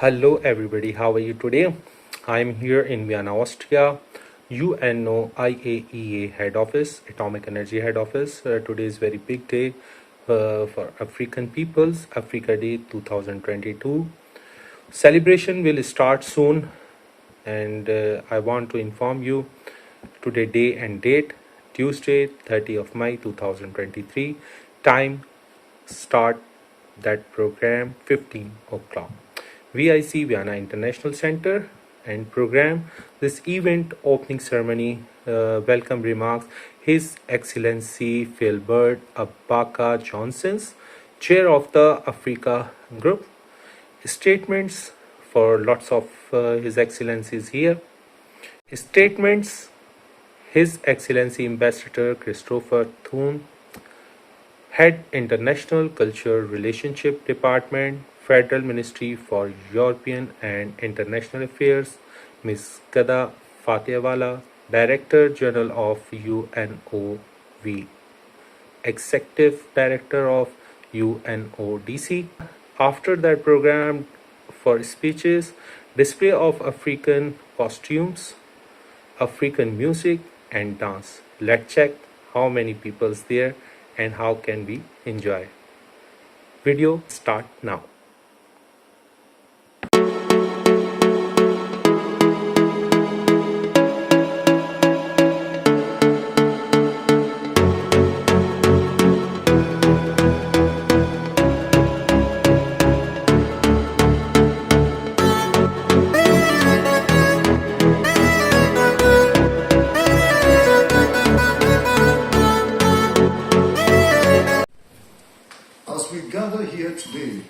Hello everybody, how are you today? I'm here in Vienna, Austria, UNO head office, Atomic Energy head office. Today is very big day for African peoples, Africa Day 2022. Celebration will start soon and I want to inform you today day and date, Tuesday 30th of May 2023, time start that program 15 o'clock. VIC Vienna International Center and program. This event opening ceremony welcome remarks His Excellency Philbert Abaka Johnson, Chair of the Africa Group. Statements for lots of His Excellencies here. Statements His Excellency Ambassador Christopher Thun, Head International Culture Relationship Department, Federal Ministry for European and International Affairs, Ms. Gada Fatehwala, Director General of UNOV, Executive Director of UNODC. After that program for speeches, display of African costumes, African music and dance. Let's check how many people's there and how can we enjoy. Video start now. As we gather here today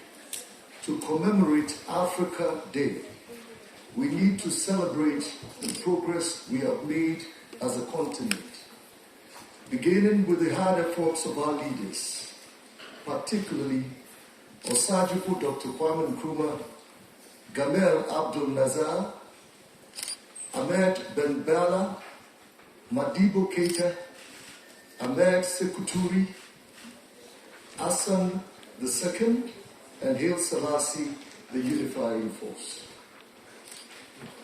to commemorate Africa Day, we need to celebrate the progress we have made as a continent, beginning with the hard efforts of our leaders, particularly Osagyefo Dr. Kwame Nkrumah, Gamal Abdel Nasser, Ahmed Ben Bella, Modibo Keita, Ahmed Sekou Touré, Hassan II, and Haile Selassie, the unifying force.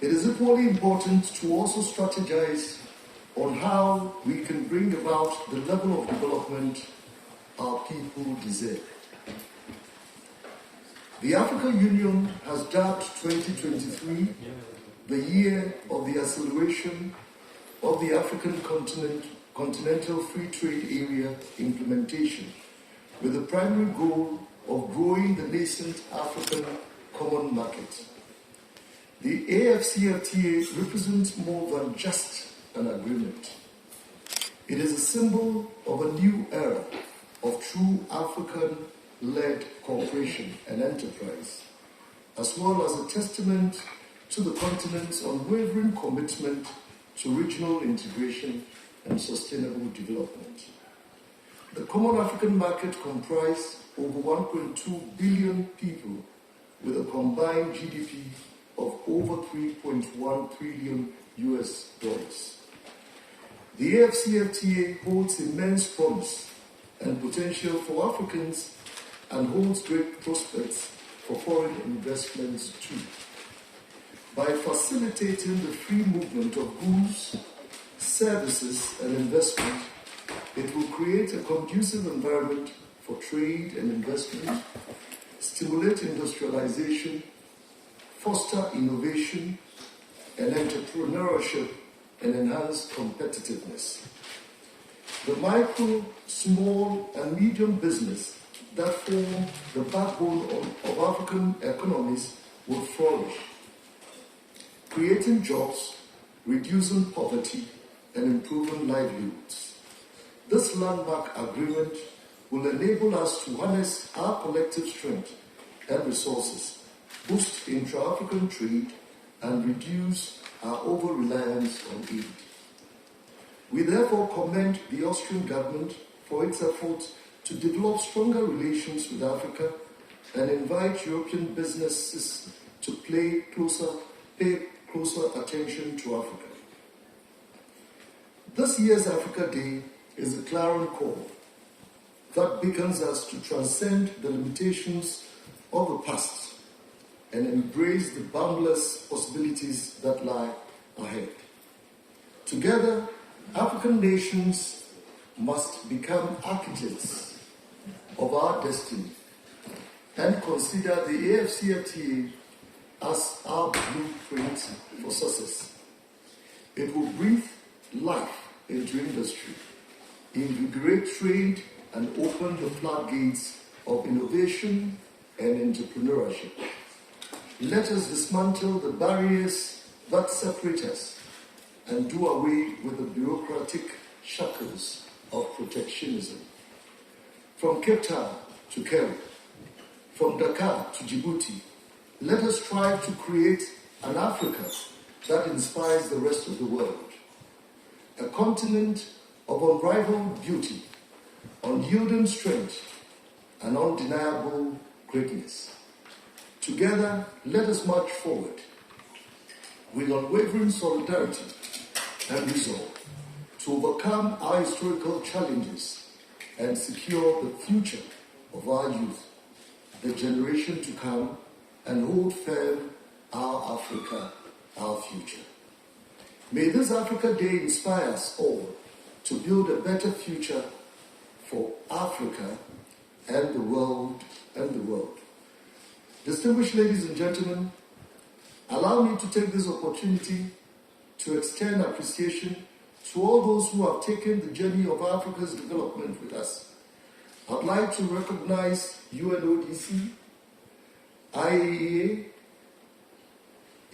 It is equally important to also strategize on how we can bring about the level of development our people deserve. The African Union has dubbed 2023 the year of the acceleration of the African Continental Free Trade Area implementation, with the primary goal of growing the nascent African common market. The AFCFTA represents more than just an agreement. It is a symbol of a new era of true African-led cooperation and enterprise, as well as a testament to the continent's unwavering commitment to regional integration and sustainable development. The Common African Market comprises over 1.2 billion people with a combined GDP of over $3.1 trillion. The AFCFTA holds immense promise and potential for Africans and holds great prospects for foreign investments too. By facilitating the free movement of goods, services and investment, it will create a conducive environment for trade and investment, stimulate industrialization, foster innovation and entrepreneurship, and enhance competitiveness. The micro, small, and medium business that form the backbone of African economies will flourish, creating jobs, reducing poverty, and improving livelihoods. This landmark agreement will enable us to harness our collective strength and resources, boost intra-African trade, and reduce our over-reliance on aid. We therefore commend the Austrian government for its efforts to develop stronger relations with Africa and invite European businesses to pay closer attention to Africa. This year's Africa Day is a clarion call that beckons us to transcend the limitations of the past and embrace the boundless possibilities that lie ahead. Together, African nations must become architects of our destiny and consider the AFCFTA as our blueprint for success. It will breathe life into industry, invigorate trade, and open the floodgates of innovation and entrepreneurship. Let us dismantle the barriers that separate us and do away with the bureaucratic shackles of protectionism. From Cape Town to Cairo, from Dakar to Djibouti, let us strive to create an Africa that inspires the rest of the world. A continent of unrivaled beauty, unyielding strength, and undeniable greatness. Together, let us march forward with unwavering solidarity and resolve to overcome our historical challenges and secure the future of our youth, the generation to come, and hold firm our Africa, our future. May this Africa Day inspire us all to build a better future for Africa and the world Distinguished ladies and gentlemen, allow me to take this opportunity to extend appreciation to all those who have taken the journey of Africa's development with us. I'd like to recognize UNODC, IAEA,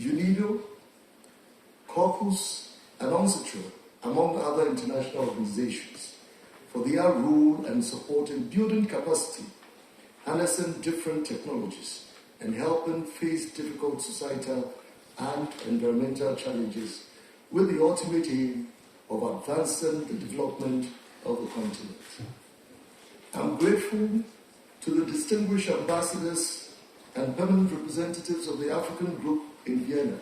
UNIDO, Corpus, and UNCITRA, among other international organizations, for their role and support in building capacity, harnessing different technologies, and helping face difficult societal and environmental challenges with the ultimate aim of advancing the development of the continent. I'm grateful to the distinguished ambassadors and permanent representatives of the African Group in Vienna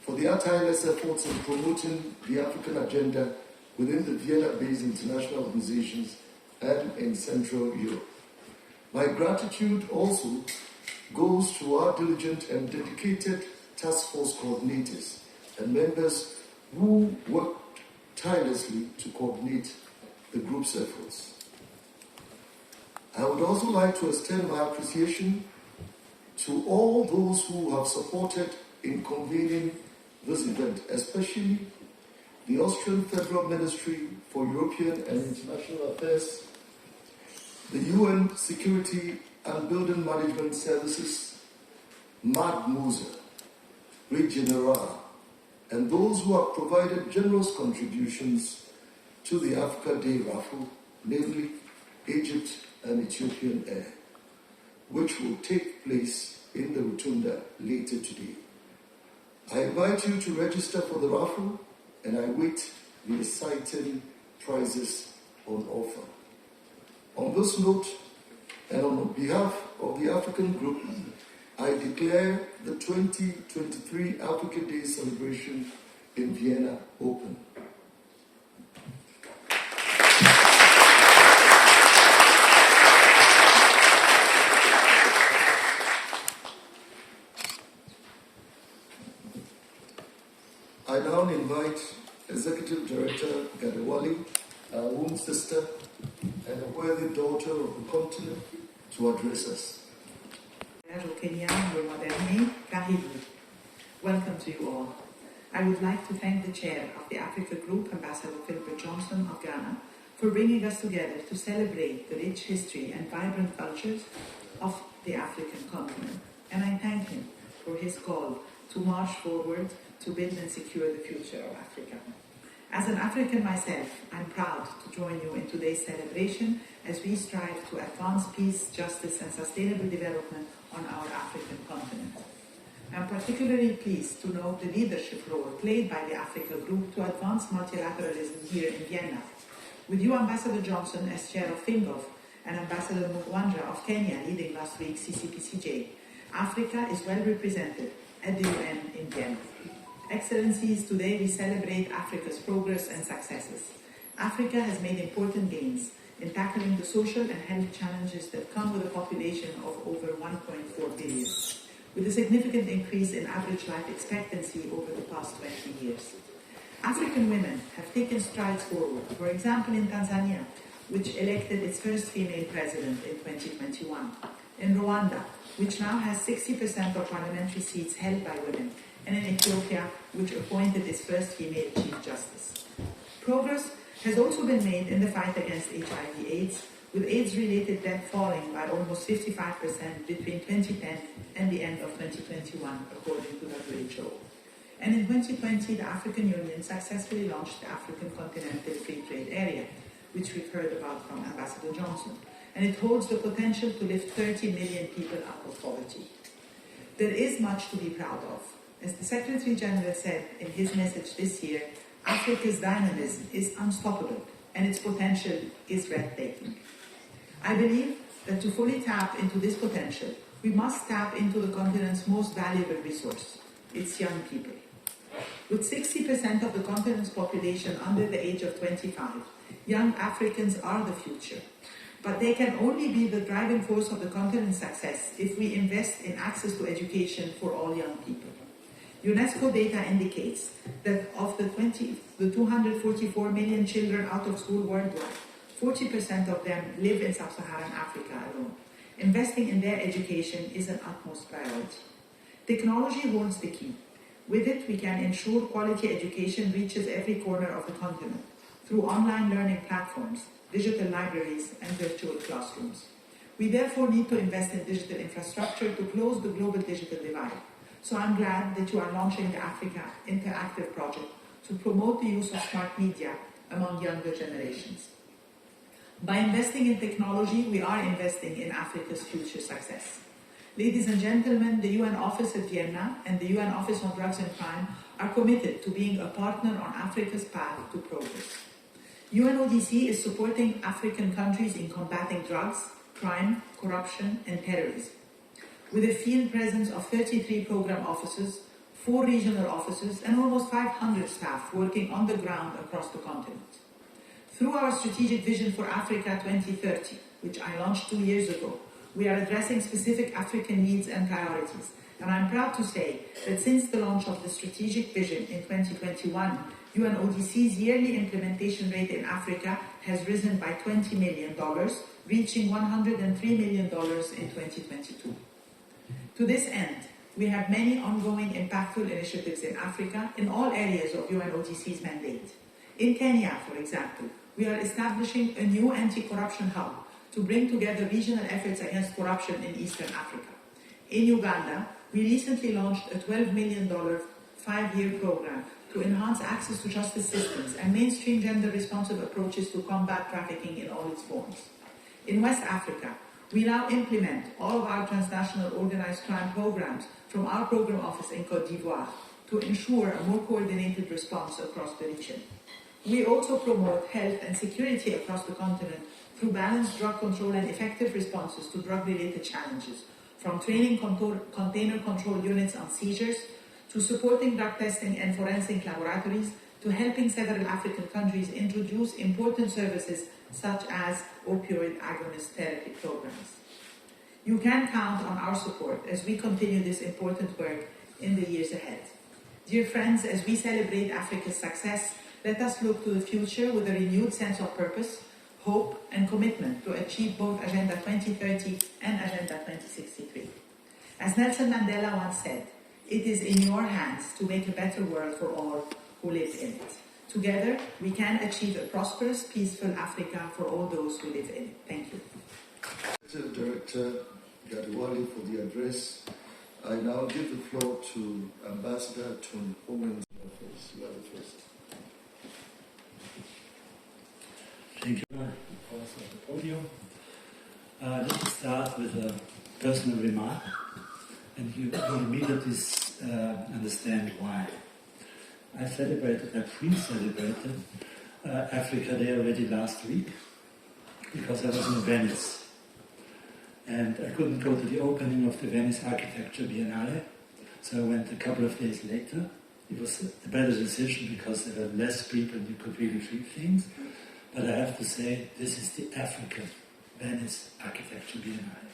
for their tireless efforts in promoting the African agenda within the Vienna-based international organizations and in Central Europe. My gratitude also goes to our diligent and dedicated task force coordinators and members who worked tirelessly to coordinate the group's efforts. I would also like to extend my appreciation to all those who have supported in convening this event, especially the Austrian Federal Ministry for European and International Affairs, the UN Security and Building Management Services, Mad Moser, Regeneral, and those who have provided generous contributions to the Africa Day raffle, namely Egypt and Ethiopian Air, which will take place in the Rotunda later today. I invite you to register for the raffle, and I await the exciting prizes on offer. On this note, and on behalf of the African Group, I declare the 2023 Africa Day celebration in Vienna open. I now invite Executive Director Gadewali, our own sister and a worthy daughter of the continent, to address us. Welcome to you all. I would like to thank the chair of the Africa Group, Ambassador Philbert Johnson of Ghana, for bringing us together to celebrate the rich history and vibrant cultures of the African continent. And I thank him for his call to march forward to build and secure the future of Africa. As an African myself, I'm proud to join you in today's celebration as we strive to advance peace, justice, and sustainable development on our African continent. I'm particularly pleased to note the leadership role played by the Africa Group to advance multilateralism here in Vienna. With you, Ambassador Johnson, as chair of FINGOF, and Ambassador Mugwanja of Kenya leading last week's CCPCJ, Africa is well represented at the UN in Vienna. Excellencies, today we celebrate Africa's progress and successes. Africa has made important gains in tackling the social and health challenges that come with a population of over 1.4 billion. with a significant increase in average life expectancy over the past 20 years. African women have taken strides forward, for example in Tanzania, which elected its first female president in 2021, in Rwanda, which now has 60% of parliamentary seats held by women, and in Ethiopia, which appointed its first female chief justice. Progress has also been made in the fight against HIV/AIDS, with AIDS-related death falling by almost 55% between 2010 and the end of 2021, according to WHO. And in 2020, the African Union successfully launched the African Continental Free Trade Area, which we've heard about from Ambassador Johnson, and it holds the potential to lift 30 million people out of poverty. There is much to be proud of. As the Secretary General said in his message this year, Africa's dynamism is unstoppable, and its potential is breathtaking. I believe that to fully tap into this potential, we must tap into the continent's most valuable resource, its young people. With 60% of the continent's population under the age of 25, young Africans are the future. But they can only be the driving force of the continent's success if we invest in access to education for all young people. UNESCO data indicates that of the 244 million children out of school worldwide, 40% of them live in sub-Saharan Africa alone. Investing in their education is an utmost priority. Technology holds the key. With it, we can ensure quality education reaches every corner of the continent through online learning platforms, digital libraries, and virtual classrooms. We therefore need to invest in digital infrastructure to close the global digital divide. So I'm glad that you are launching the Africa Interactive Project to promote the use of smart media among younger generations. By investing in technology, we are investing in Africa's future success. Ladies and gentlemen, the UN Office at Vienna and the UN Office on Drugs and Crime are committed to being a partner on Africa's path to progress. UNODC is supporting African countries in combating drugs, crime, corruption, and terrorism, with a field presence of 33 program officers, 4 regional offices, and almost 500 staff working on the ground across the continent. Through our strategic vision for Africa 2030, which I launched 2 years ago, we are addressing specific African needs and priorities. And I'm proud to say that since the launch of the strategic vision in 2021, UNODC's yearly implementation rate in Africa has risen by $20 million, reaching $103 million in 2022. To this end, we have many ongoing impactful initiatives in Africa in all areas of UNODC's mandate. In Kenya, for example, we are establishing a new anti-corruption hub to bring together regional efforts against corruption in Eastern Africa. In Uganda, we recently launched a $12 million 5-year program to enhance access to justice systems and mainstream gender-responsive approaches to combat trafficking in all its forms. In West Africa, we now implement all of our transnational organized crime programs from our program office in Côte d'Ivoire to ensure a more coordinated response across the region. We also promote health and security across the continent through balanced drug control and effective responses to drug-related challenges, from training container control units on seizures, to supporting drug testing and forensic laboratories, to helping several African countries introduce important services such as opioid agonist therapy programs. You can count on our support as we continue this important work in the years ahead. Dear friends, as we celebrate Africa's success, let us look to the future with a renewed sense of purpose, hope, and commitment to achieve both Agenda 2030 and Agenda 2063. As Nelson Mandela once said, it is in your hands to make a better world for all who live in it. Together, we can achieve a prosperous, peaceful Africa for all those who live in it. Thank you. Director Gadewali for the address. I now give the floor to Ambassador Tony Owens. You are the first. Thank you, also at the podium. Let me start with a personal remark, and you will immediately understand why. I pre-celebrated Africa Day already last week because I was in Venice. And I couldn't go to the opening of the Venice Architecture Biennale, so I went a couple of days later. It was a better decision because there were less people and you could really feel things. But I have to say, this is the African Venice Architecture Biennale.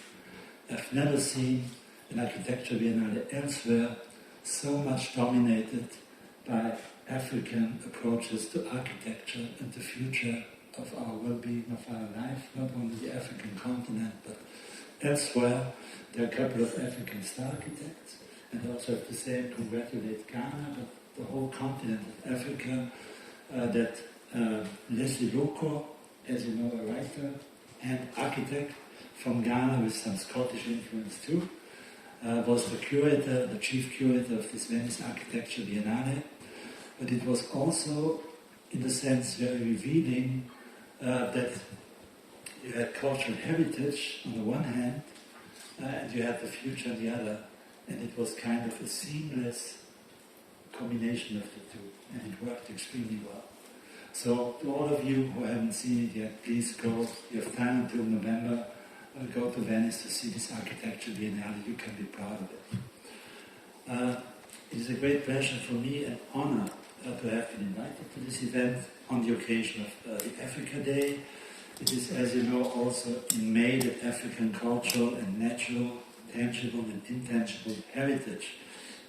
I've never seen an architecture biennale elsewhere so much dominated by African approaches to architecture and the future of our well-being, of our life, not only the African continent, but elsewhere. There are a couple of African star architects, and I also have to say, congratulate Ghana, but the whole continent of Africa, that Leslie Loko, as you know, a writer and architect from Ghana with some Scottish influence too, was the curator, the chief curator of this Venice Architecture Biennale. But it was also, in a sense, very revealing that you had cultural heritage on the one hand, and you had the future on the other, and it was kind of a seamless combination of the two, and it worked extremely well. So to all of you who haven't seen it yet, please go. You have time until November. Go to Venice to see this Architecture Biennale. You can be proud of it. It is a great pleasure for me and honor to have been invited to this event on the occasion of the Africa Day. It is, as you know, also in May that African cultural and natural, tangible and intangible heritage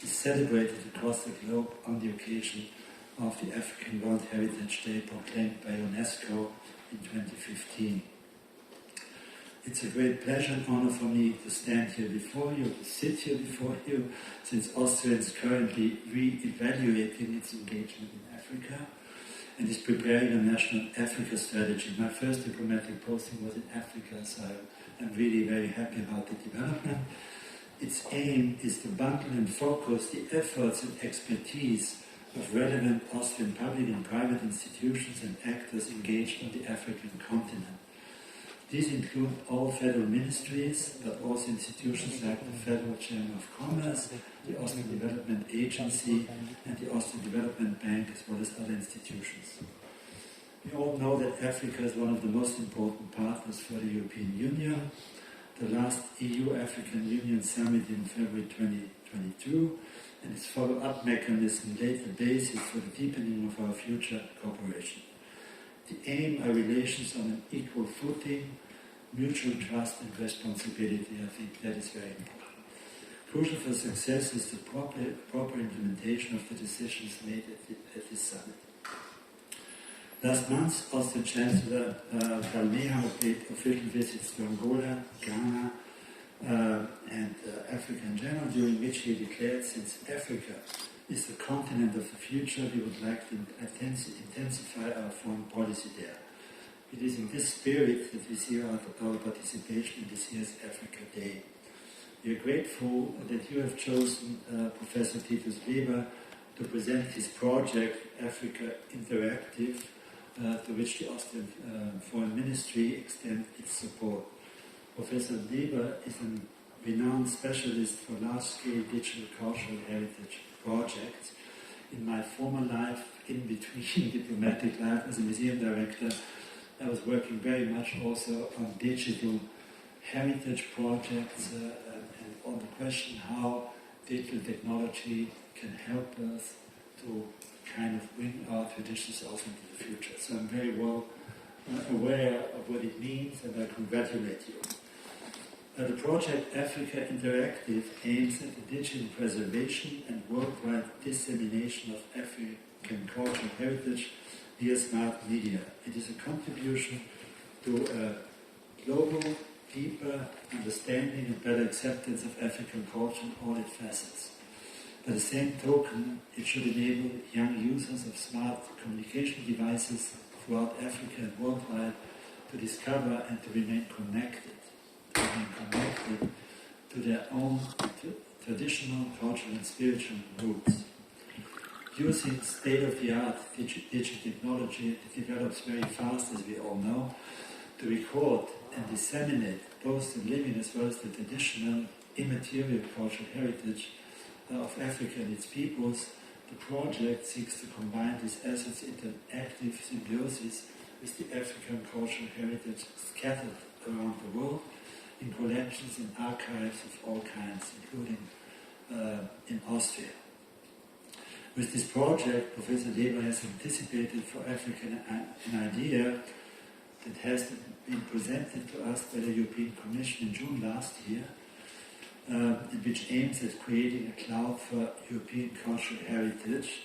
is celebrated across the globe on the occasion of the African World Heritage Day proclaimed by UNESCO in 2015. It's a great pleasure and honor for me to stand here before you, to sit here before you, since Austria is currently re-evaluating its engagement in Africa and is preparing a national Africa strategy. My first diplomatic posting was in Africa, so I'm really very happy about the development. Its aim is to bundle and focus the efforts and expertise of relevant Austrian public and private institutions and actors engaged on the African continent. These include all federal ministries, but also institutions like the Federal Chamber of Commerce, the Austrian Development Agency, and the Austrian Development Bank, as well as other institutions. We all know that Africa is one of the most important partners for the European Union. The last EU-African Union Summit in February 2022 and its follow-up mechanism laid the basis for the deepening of our future cooperation. The aim are relations on an equal footing, mutual trust and responsibility. I think that is very important. Crucial for success is the proper implementation of the decisions made at this summit. Last month, Austrian Chancellor Palmeja paid official visits to Angola, Ghana, and Africa in general, during which he declared, since Africa is the continent of the future, we would like to intensify our foreign policy there. It is in this spirit that we see our participation in this year's Africa Day. We are grateful that you have chosen Professor Titus Leber to present his project, Africa Interactive, to which the Austrian Foreign Ministry extends its support. Professor Leber is a renowned specialist for large-scale digital cultural heritage projects. In my former life, in between diplomatic life as a museum director, I was working very much also on digital heritage projects and on the question how digital technology can help us to kind of bring our traditions also into the future. So I'm very well aware of what it means, and I congratulate you. The project Africa Interactive aims at the digital preservation and worldwide dissemination of African cultural heritage via smart media. It is a contribution to a global, deeper understanding and better acceptance of African culture in all its facets. By the same token, it should enable young users of smart communication devices throughout Africa and worldwide to discover and to remain connected to their own traditional, cultural and spiritual roots. Using state-of-the-art digital technology, it develops very fast, as we all know, to record and disseminate both the living as well as the traditional, immaterial cultural heritage of Africa and its peoples. The project seeks to combine these assets into an active symbiosis with the African cultural heritage scattered around the world in collections and archives of all kinds, including in Austria. With this project, Professor Leber has anticipated for Africa an idea that has been presented to us by the European Commission in June last year, which aims at creating a cloud for European cultural heritage,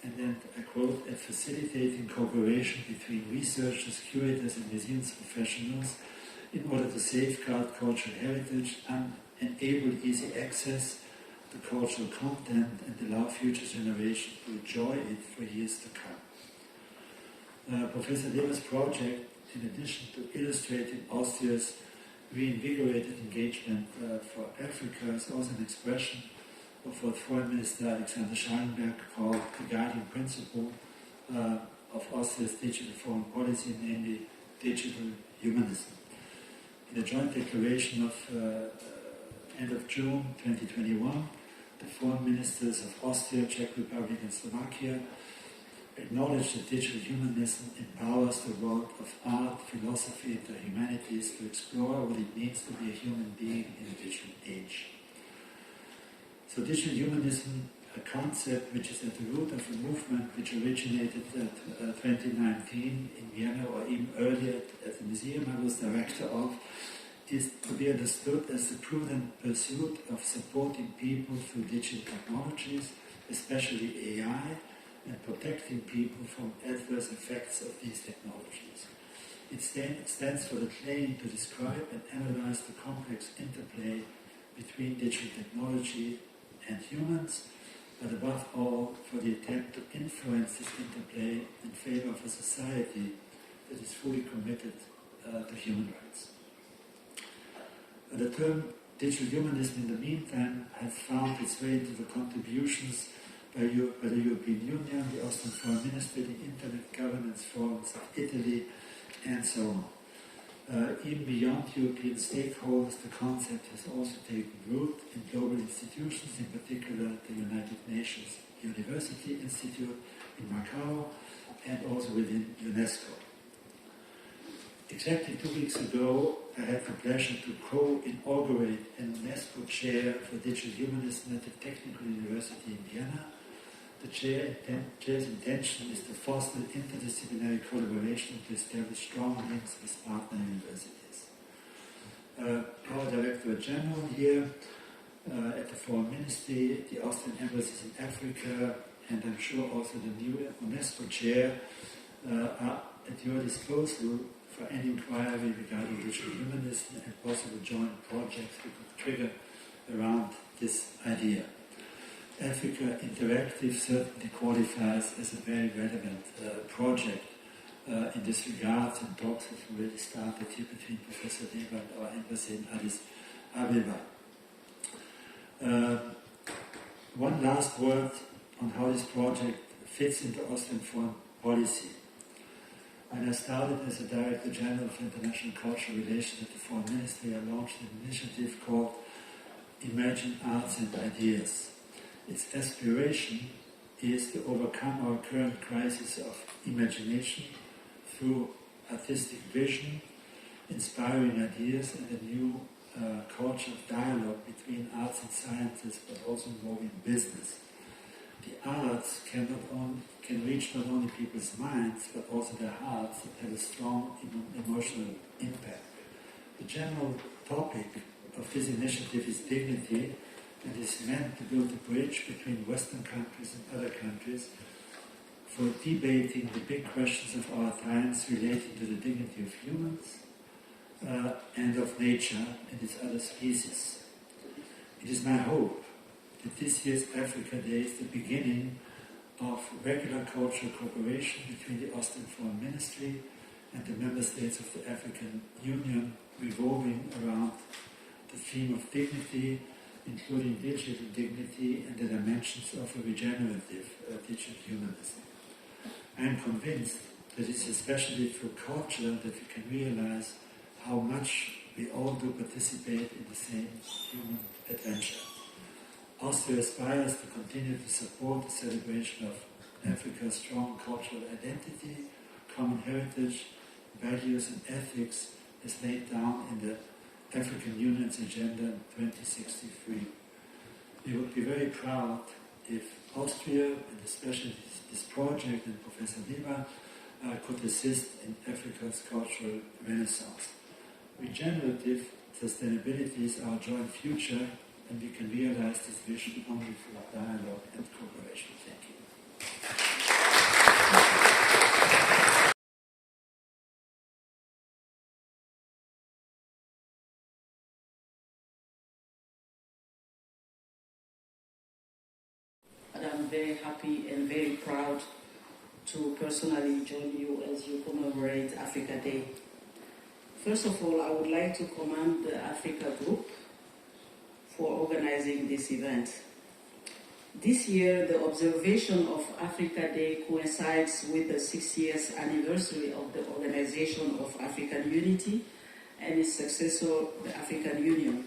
and then, I quote, at facilitating cooperation between researchers, curators, and museums professionals in order to safeguard cultural heritage and enable easy access to cultural content and allow future generations to enjoy it for years to come. Professor Leber's project, in addition to illustrating Austria's reinvigorated engagement for Africa, is also an expression of what Foreign Minister Alexander Schallenberg called the guiding principle of Austria's digital foreign policy, namely digital humanism. In a joint declaration of end of June 2021, the foreign ministers of Austria, Czech Republic and Slovakia acknowledged that digital humanism empowers the world of art, philosophy and the humanities to explore what it means to be a human being in a digital age. So digital humanism, a concept which is at the root of a movement which originated in 2019 in Vienna, or even earlier at the museum I was director of, is to be understood as the prudent pursuit of supporting people through digital technologies, especially AI, and protecting people from adverse effects of these technologies. It stands for the claim to describe and analyze the complex interplay between digital technology and humans, but above all for the attempt to influence this interplay in favor of a society that is fully committed to human rights. The term digital humanism in the meantime has found its way into the contributions by the European Union, the Austrian Foreign Ministry, the Internet Governance Forums of Italy, and so on. Even beyond European stakeholders, the concept has also taken root in global institutions, in particular the United Nations University Institute in Macau, and also within UNESCO. Exactly 2 weeks ago, I had the pleasure to co-inaugurate an UNESCO chair for digital humanism at the Technical University in Vienna. The chair's intention is to foster interdisciplinary collaboration to establish strong links with partner universities. Our Director General here at the Foreign Ministry, the Austrian embassies in Africa, and I'm sure also the new UNESCO chair are at your disposal for any inquiry regarding digital humanism and possible joint projects we could trigger around this idea. Africa Interactive certainly qualifies as a very relevant project in this regard, and talks have already started here between Professor Leber and our embassy in Addis Ababa. One last word on how this project fits into Austrian foreign policy. When I started as a Director General of International Cultural Relations at the Foreign Ministry, I launched an initiative called Emerging Arts and Ideas. Its aspiration is to overcome our current crisis of imagination through artistic vision, inspiring ideas, and a new culture of dialogue between arts and sciences, but also involving business. The arts can reach not only people's minds, but also their hearts, that have a strong emotional impact. The general topic of this initiative is dignity, and is meant to build a bridge between Western countries and other countries for debating the big questions of our times relating to the dignity of humans and of nature and its other species. It is my hope that this year's Africa Day is the beginning of regular cultural cooperation between the Austrian Foreign Ministry and the member states of the African Union, revolving around the theme of dignity, including digital dignity and the dimensions of a regenerative digital humanism. I am convinced that it's especially through culture that we can realize how much we all do participate in the same human adventure. Austria aspires to continue to support the celebration of Africa's strong cultural identity, common heritage, values and ethics as laid down in the African Union's Agenda 2063. We would be very proud if Austria, and especially this project and Professor Leber, could assist in Africa's cultural renaissance. Regenerative sustainability is our joint future, and we can realize this vision only through dialogue and cooperation. Thank you. And I'm very happy and very proud to personally join you as you commemorate Africa Day. First of all, I would like to commend the Africa Group for organizing this event. This year, the observation of Africa Day coincides with the 6 years anniversary of the Organization of African Unity and its successor, the African Union.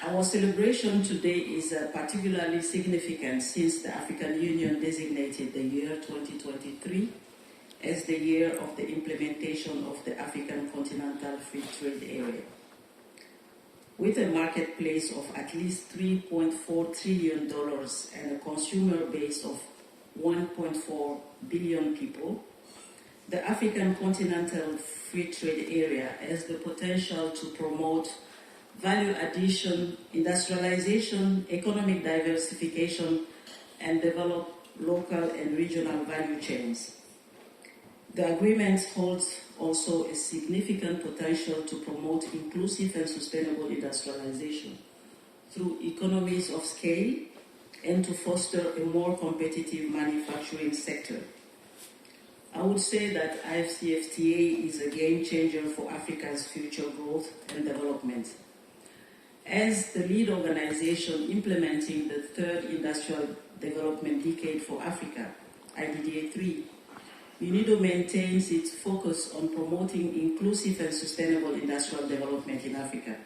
Our celebration today is particularly significant since the African Union designated the year 2023 as the year of the implementation of the African Continental Free Trade Area. With a marketplace of at least $3.4 trillion and a consumer base of 1.4 billion people, the African Continental Free Trade Area has the potential to promote value addition, industrialization, economic diversification, and develop local and regional value chains. The agreement holds also a significant potential to promote inclusive and sustainable industrialization through economies of scale and to foster a more competitive manufacturing sector. I would say that AFCFTA is a game changer for Africa's future growth and development. As the lead organization implementing the third industrial development decade for Africa, IDDA 3, UNIDO maintains its focus on promoting inclusive and sustainable industrial development in Africa.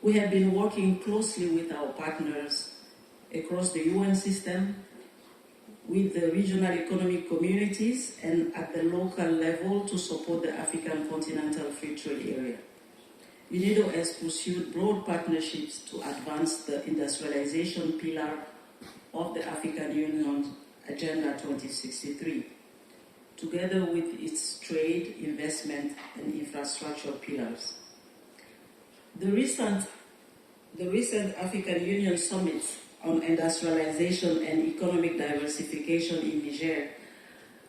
We have been working closely with our partners across the UN system, with the regional economic communities, and at the local level to support the African Continental Free Trade Area. UNIDO has pursued broad partnerships to advance the industrialization pillar of the African Union Agenda 2063, together with its trade, investment, and infrastructure pillars. The recent African Union Summit on industrialization and economic diversification in Niger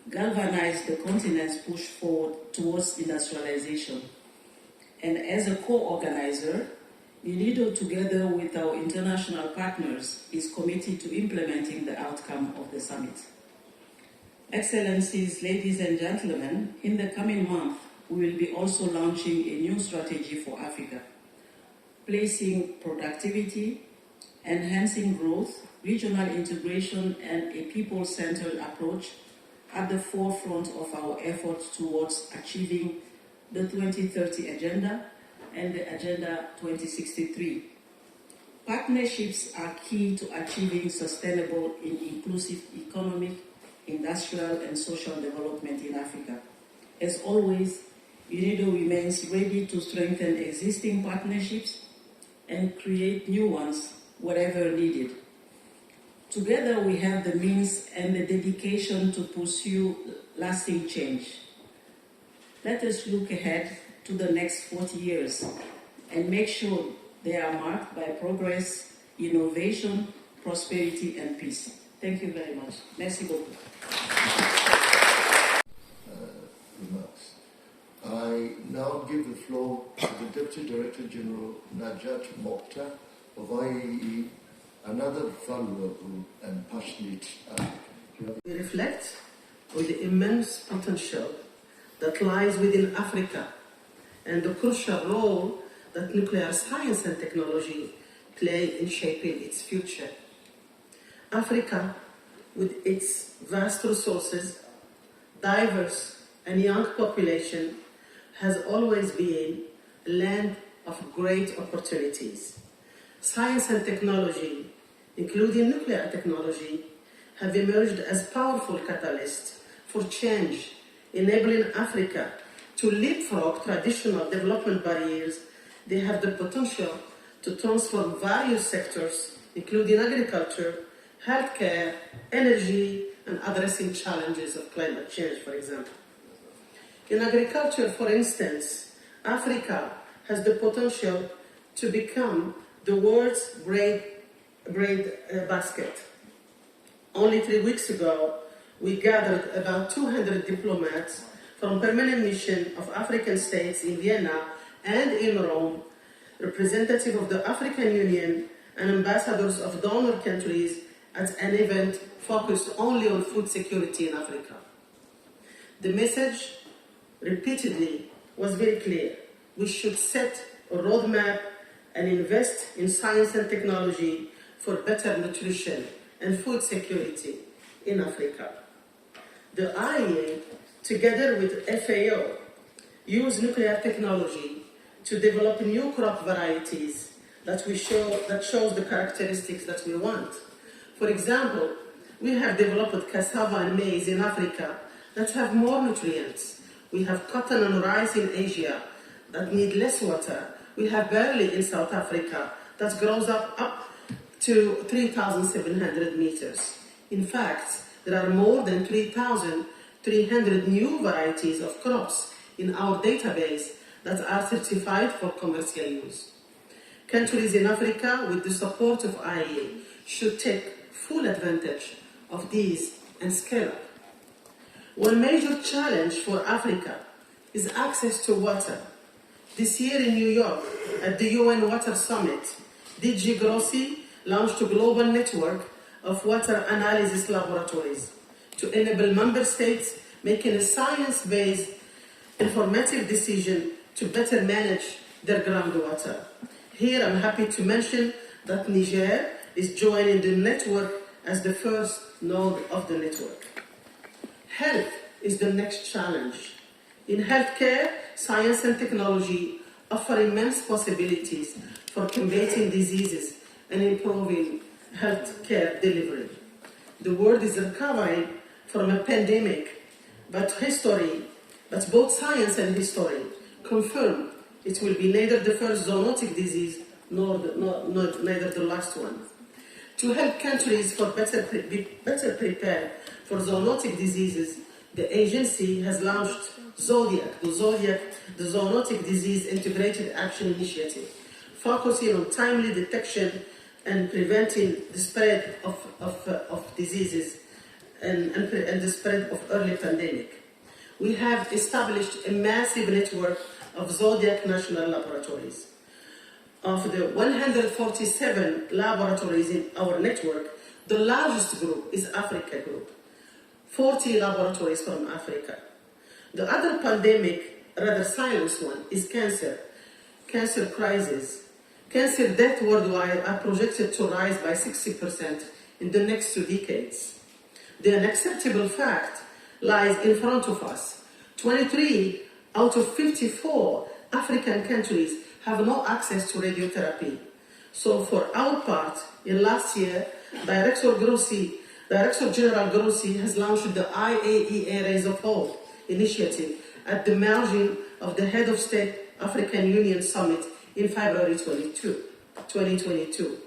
galvanized the continent's push forward towards industrialization. And as a co-organizer, UNIDO, together with our international partners, is committed to implementing the outcome of the summit. Excellencies, ladies and gentlemen, in the coming month, we will be also launching a new strategy for Africa, placing productivity, enhancing growth, regional integration, and a people-centered approach at the forefront of our efforts towards achieving the 2030 Agenda and the Agenda 2063. Partnerships are key to achieving sustainable and inclusive economic, industrial, and social development in Africa. As always, UNIDO remains ready to strengthen existing partnerships and create new ones wherever needed. Together, we have the means and the dedication to pursue lasting change. Let us look ahead to the next 40 years and make sure they are marked by progress, innovation, prosperity, and peace. Thank you very much. Merci beaucoup. Remarks. I now give the floor to the Deputy Director General Najat Mokhtar of IAE, another valuable and passionate advocate. We reflect on the immense potential that lies within Africa and the crucial role that nuclear science and technology play in shaping its future. Africa, with its vast resources, diverse and young population, has always been a land of great opportunities. Science and technology, including nuclear technology, have emerged as powerful catalysts for change, enabling Africa to leapfrog traditional development barriers. They have the potential to transform various sectors, including agriculture, healthcare, energy, and addressing challenges of climate change, for example. In agriculture, for instance, Africa has the potential to become the world's bread basket. Only 3 weeks ago, we gathered about 200 diplomats from permanent mission of African states in Vienna and in Rome, representative of the African Union and ambassadors of donor countries at an event focused only on food security in Africa. The message repeatedly was very clear. We should set a roadmap and invest in science and technology for better nutrition and food security in Africa. The IEA, together with FAO, use nuclear technology to develop new crop varieties that shows the characteristics that we want. For example, we have developed cassava and maize in Africa that have more nutrients. We have cotton and rice in Asia that need less water. We have barley in South Africa that grows up to 3,700 meters. In fact, there are more than 3,300 new varieties of crops in our database that are certified for commercial use. Countries in Africa, with the support of IEA, should take full advantage of these and scale up. One major challenge for Africa is access to water. This year in New York, at the UN Water Summit, DG Grossi launched a global network of water analysis laboratories to enable member states making a science-based informative decision to better manage their groundwater. Here I'm happy to mention that Niger is joining the network as the first node of the network. Health is the next challenge. In healthcare, science and technology offer immense possibilities for combating diseases and improving healthcare delivery. The world is recovering from a pandemic, but both science and history confirm it will be neither the first zoonotic disease neither the last one. To help countries be better prepared for zoonotic diseases, the agency has launched Zodiac, the Zoonotic Disease Integrated Action Initiative, focusing on timely detection and preventing the spread of diseases and the spread of early pandemic. We have established a massive network of Zodiac national laboratories. Of the 147 laboratories in our network, the largest group is Africa Group, 40 laboratories from Africa. The other pandemic, rather silent one, is cancer crisis. Cancer deaths worldwide are projected to rise by 60% in the next 2 decades. The unacceptable fact lies in front of us. 23 out of 54 African countries have no access to radiotherapy. So for our part, in last year, Director General Grossi has launched the IAEA Raise of Hope initiative at the margin of the Head of State African Union Summit in February 2022.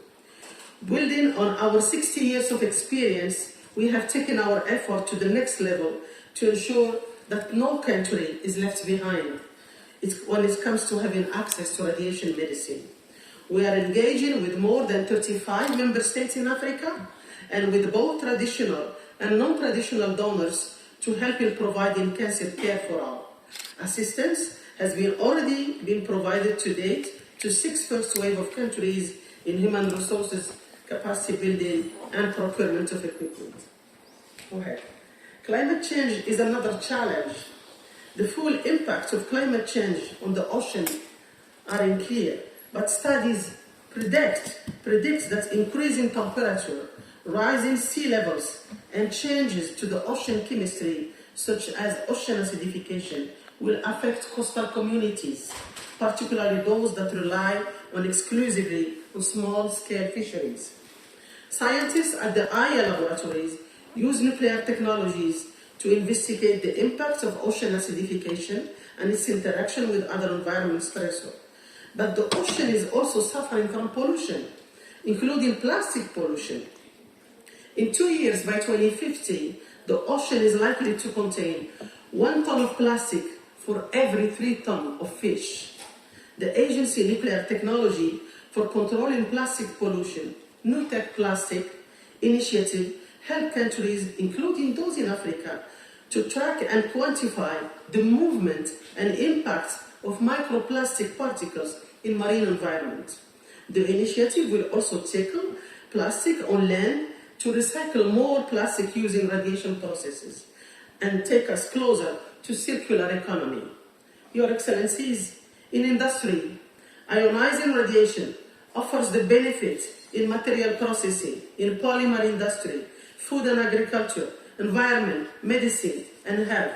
Building on our 60 years of experience, we have taken our effort to the next level to ensure that no country is left behind when it comes to having access to radiation medicine. We are engaging with more than 35 member states in Africa and with both traditional and non-traditional donors to help in providing cancer care for all. Assistance has already been provided to date to 6 first wave of countries in human resources, capacity building, and procurement of equipment. Go ahead. Climate change is another challenge. The full impact of climate change on the ocean are unclear, but studies predict that increasing temperature, rising sea levels, and changes to the ocean chemistry, such as ocean acidification, will affect coastal communities, particularly those that rely exclusively on small-scale fisheries. Scientists at the IEA laboratories use nuclear technologies to investigate the impact of ocean acidification and its interaction with other environmental stressors. But the ocean is also suffering from pollution, including plastic pollution. In 2 years, by 2050, the ocean is likely to contain 1 ton of plastic for every 3 tons of fish. The agency nuclear technology for controlling plastic pollution, New Tech Plastic initiative, help countries, including those in Africa, to track and quantify the movement and impact of microplastic particles in marine environment. The initiative will also tackle plastic on land to recycle more plastic using radiation processes and take us closer to circular economy. Your Excellencies, in industry, ionizing radiation offers the benefit in material processing, in polymer industry, food and agriculture, environment, medicine, and health.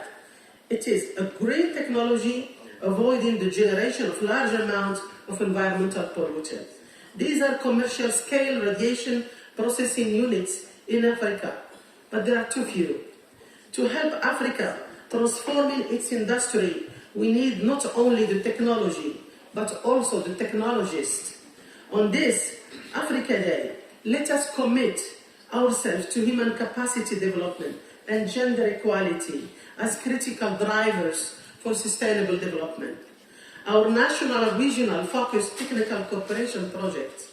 It is a great technology avoiding the generation of large amounts of environmental pollutants. These are commercial scale radiation processing units in Africa, but there are too few. To help Africa transforming its industry, we need not only the technology, but also the technologists. On this Africa Day, let us commit ourselves to human capacity development and gender equality as critical drivers for sustainable development. Our national and regional focused technical cooperation projects,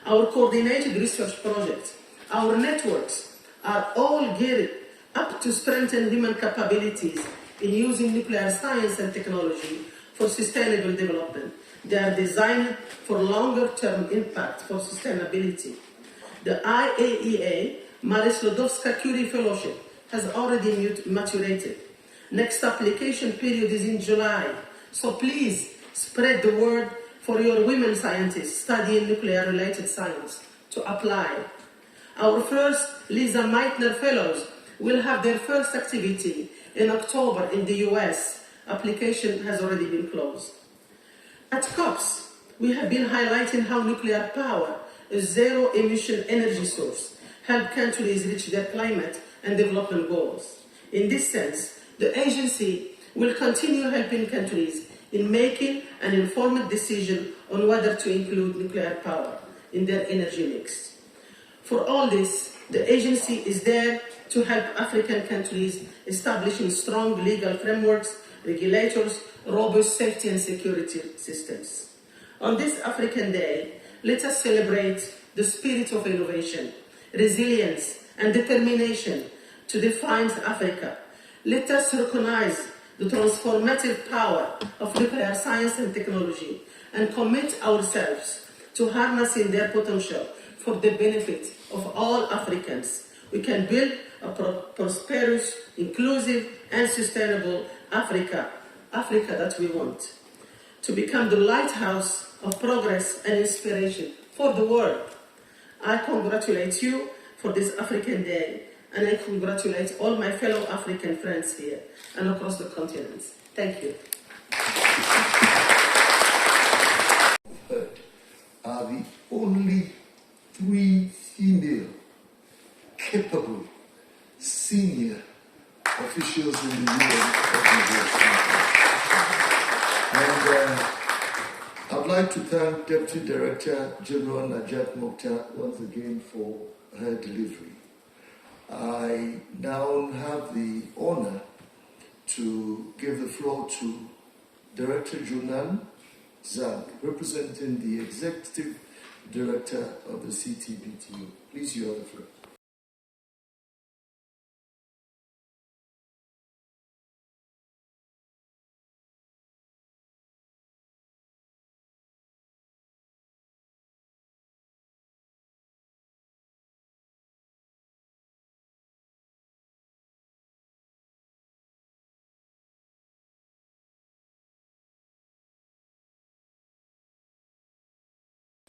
our coordinated research projects, our networks are all geared up to strengthen human capabilities in using nuclear science and technology for sustainable development. They are designed for longer-term impact for sustainability. The IAEA Marie Sklodowska-Curie Fellowship has already maturated. Next application period is in July, so please spread the word for your women scientists studying nuclear-related science to apply. Our first Lisa Meitner Fellows will have their first activity in October in the US. Application has already been closed. At COPs, we have been highlighting how nuclear power, a zero-emission energy source, help countries reach their climate and development goals. In this sense, the agency will continue helping countries in making an informed decision on whether to include nuclear power in their energy mix. For all this, the agency is there to help African countries establishing strong legal frameworks, regulators, robust safety and security systems. On this African Day, let us celebrate the spirit of innovation, resilience, and determination to define Africa. Let us recognize the transformative power of nuclear science and technology and commit ourselves to harnessing their potential for the benefit of all Africans. We can build a prosperous, inclusive, and sustainable Africa that we want, to become the lighthouse of progress and inspiration for the world. I congratulate you for this African Day, and I congratulate all my fellow African friends here and across the continents. Thank you. Are the only 3 female capable senior officials in the UN organization. And I'd like to thank Deputy Director General Najat Mokhtar once again for her delivery. I now have the honor to give the floor to Director Junan Zhang, representing the Executive Director of the CTBTO. Please, you have the floor.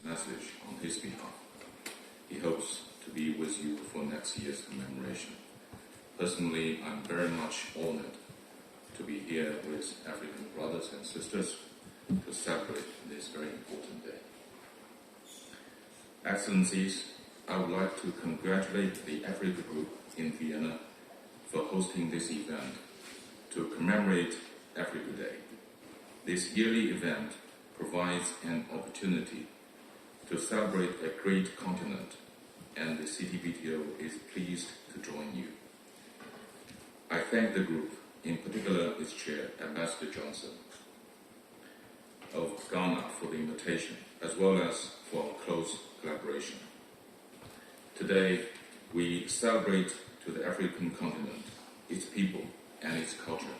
Message on his behalf. He hopes to be with you for next year's commemoration. Personally, I'm very much honored to be here with African brothers and sisters to celebrate this very important day. Excellencies, I would like to congratulate the Africa Group in Vienna for hosting this event to commemorate Africa Day. This yearly event provides an opportunity to celebrate a great continent, and the CTBTO is pleased to join you. I thank the group, in particular its chair, Ambassador Johnson. of Ghana for the invitation, as well as for our close collaboration. Today, we celebrate to the African continent, its people and its culture,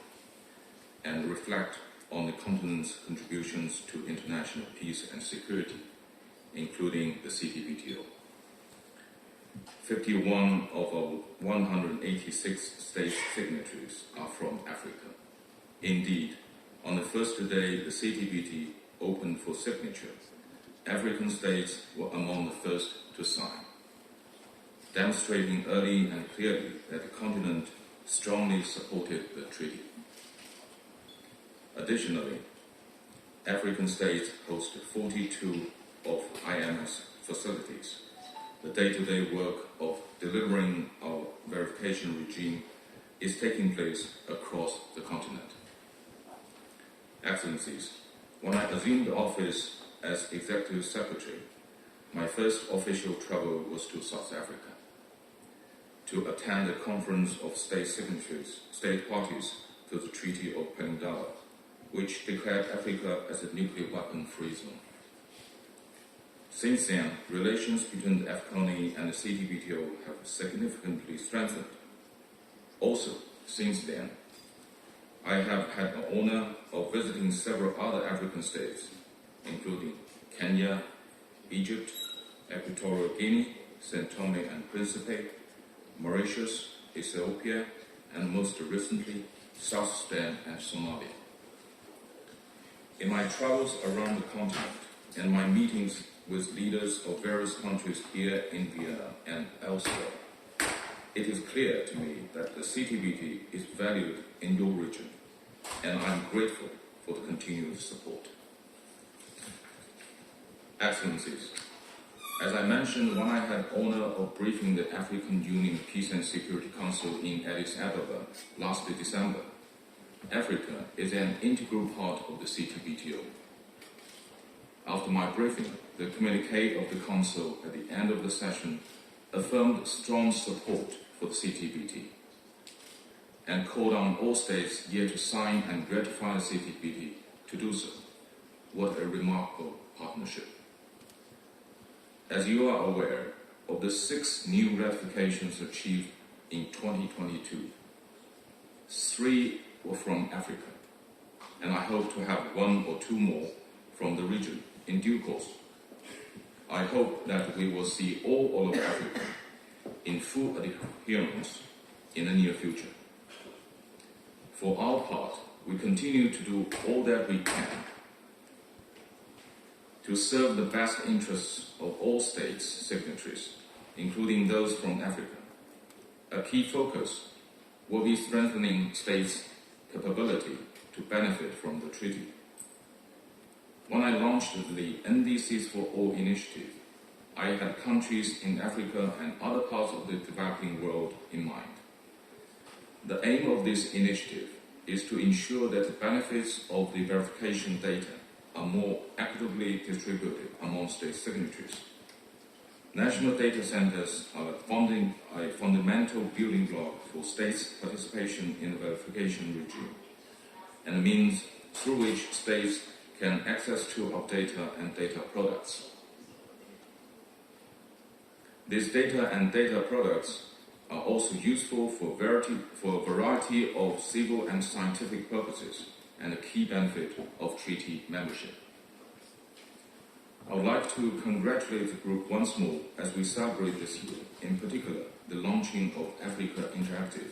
and reflect on the continent's contributions to international peace and security, including the CTBTO. 51 of our 186 state signatories are from Africa. Indeed, on the first day the CTBT opened for signature, African states were among the first to sign, demonstrating early and clearly that the continent strongly supported the treaty. Additionally, African states host 42 of IMS facilities. The day-to-day work of delivering our verification regime is taking place across the continent. Excellencies, when I assumed office as Executive Secretary, my first official travel was to South Africa to attend a conference of state signatories, state parties to the Treaty of Pelindaba, which declared Africa as a nuclear weapon-free zone. Since then, relations between the AFCONI and the CTBTO have significantly strengthened. Also, since then, I have had the honor of visiting several other African states, including Kenya, Egypt, Equatorial Guinea, St. Tome and Principe, Mauritius, Ethiopia, and most recently, South Sudan and Somalia. In my travels around the continent and my meetings with leaders of various countries here in Vienna and elsewhere, it is clear to me that the CTBT is valued in your region, and I am grateful for the continued support. Excellencies, as I mentioned when I had the honor of briefing the African Union Peace and Security Council in Addis Ababa last December, Africa is an integral part of the CTBTO. After my briefing, the communique of the Council at the end of the session affirmed strong support for the CTBT and called on all states yet to sign and ratify the CTBT to do so. What a remarkable partnership. As you are aware, of the 6 new ratifications achieved in 2022, 3 were from Africa, and I hope to have 1 or 2 more from the region in due course. I hope that we will see all of Africa in full adherence in the near future. For our part, we continue to do all that we can to serve the best interests of all states signatories, including those from Africa. A key focus will be strengthening states' capability to benefit from the treaty. When I launched the NDCs for All initiative, I had countries in Africa and other parts of the developing world in mind. The aim of this initiative is to ensure that the benefits of the verification data are more equitably distributed among state signatories. National data centers are a fundamental building block for states' participation in the verification regime, and a means through which states can access to our data and data products. These data and data products are also useful for a variety of civil and scientific purposes, and a key benefit of treaty membership. I would like to congratulate the group once more as we celebrate this year, in particular the launching of Africa Interactive,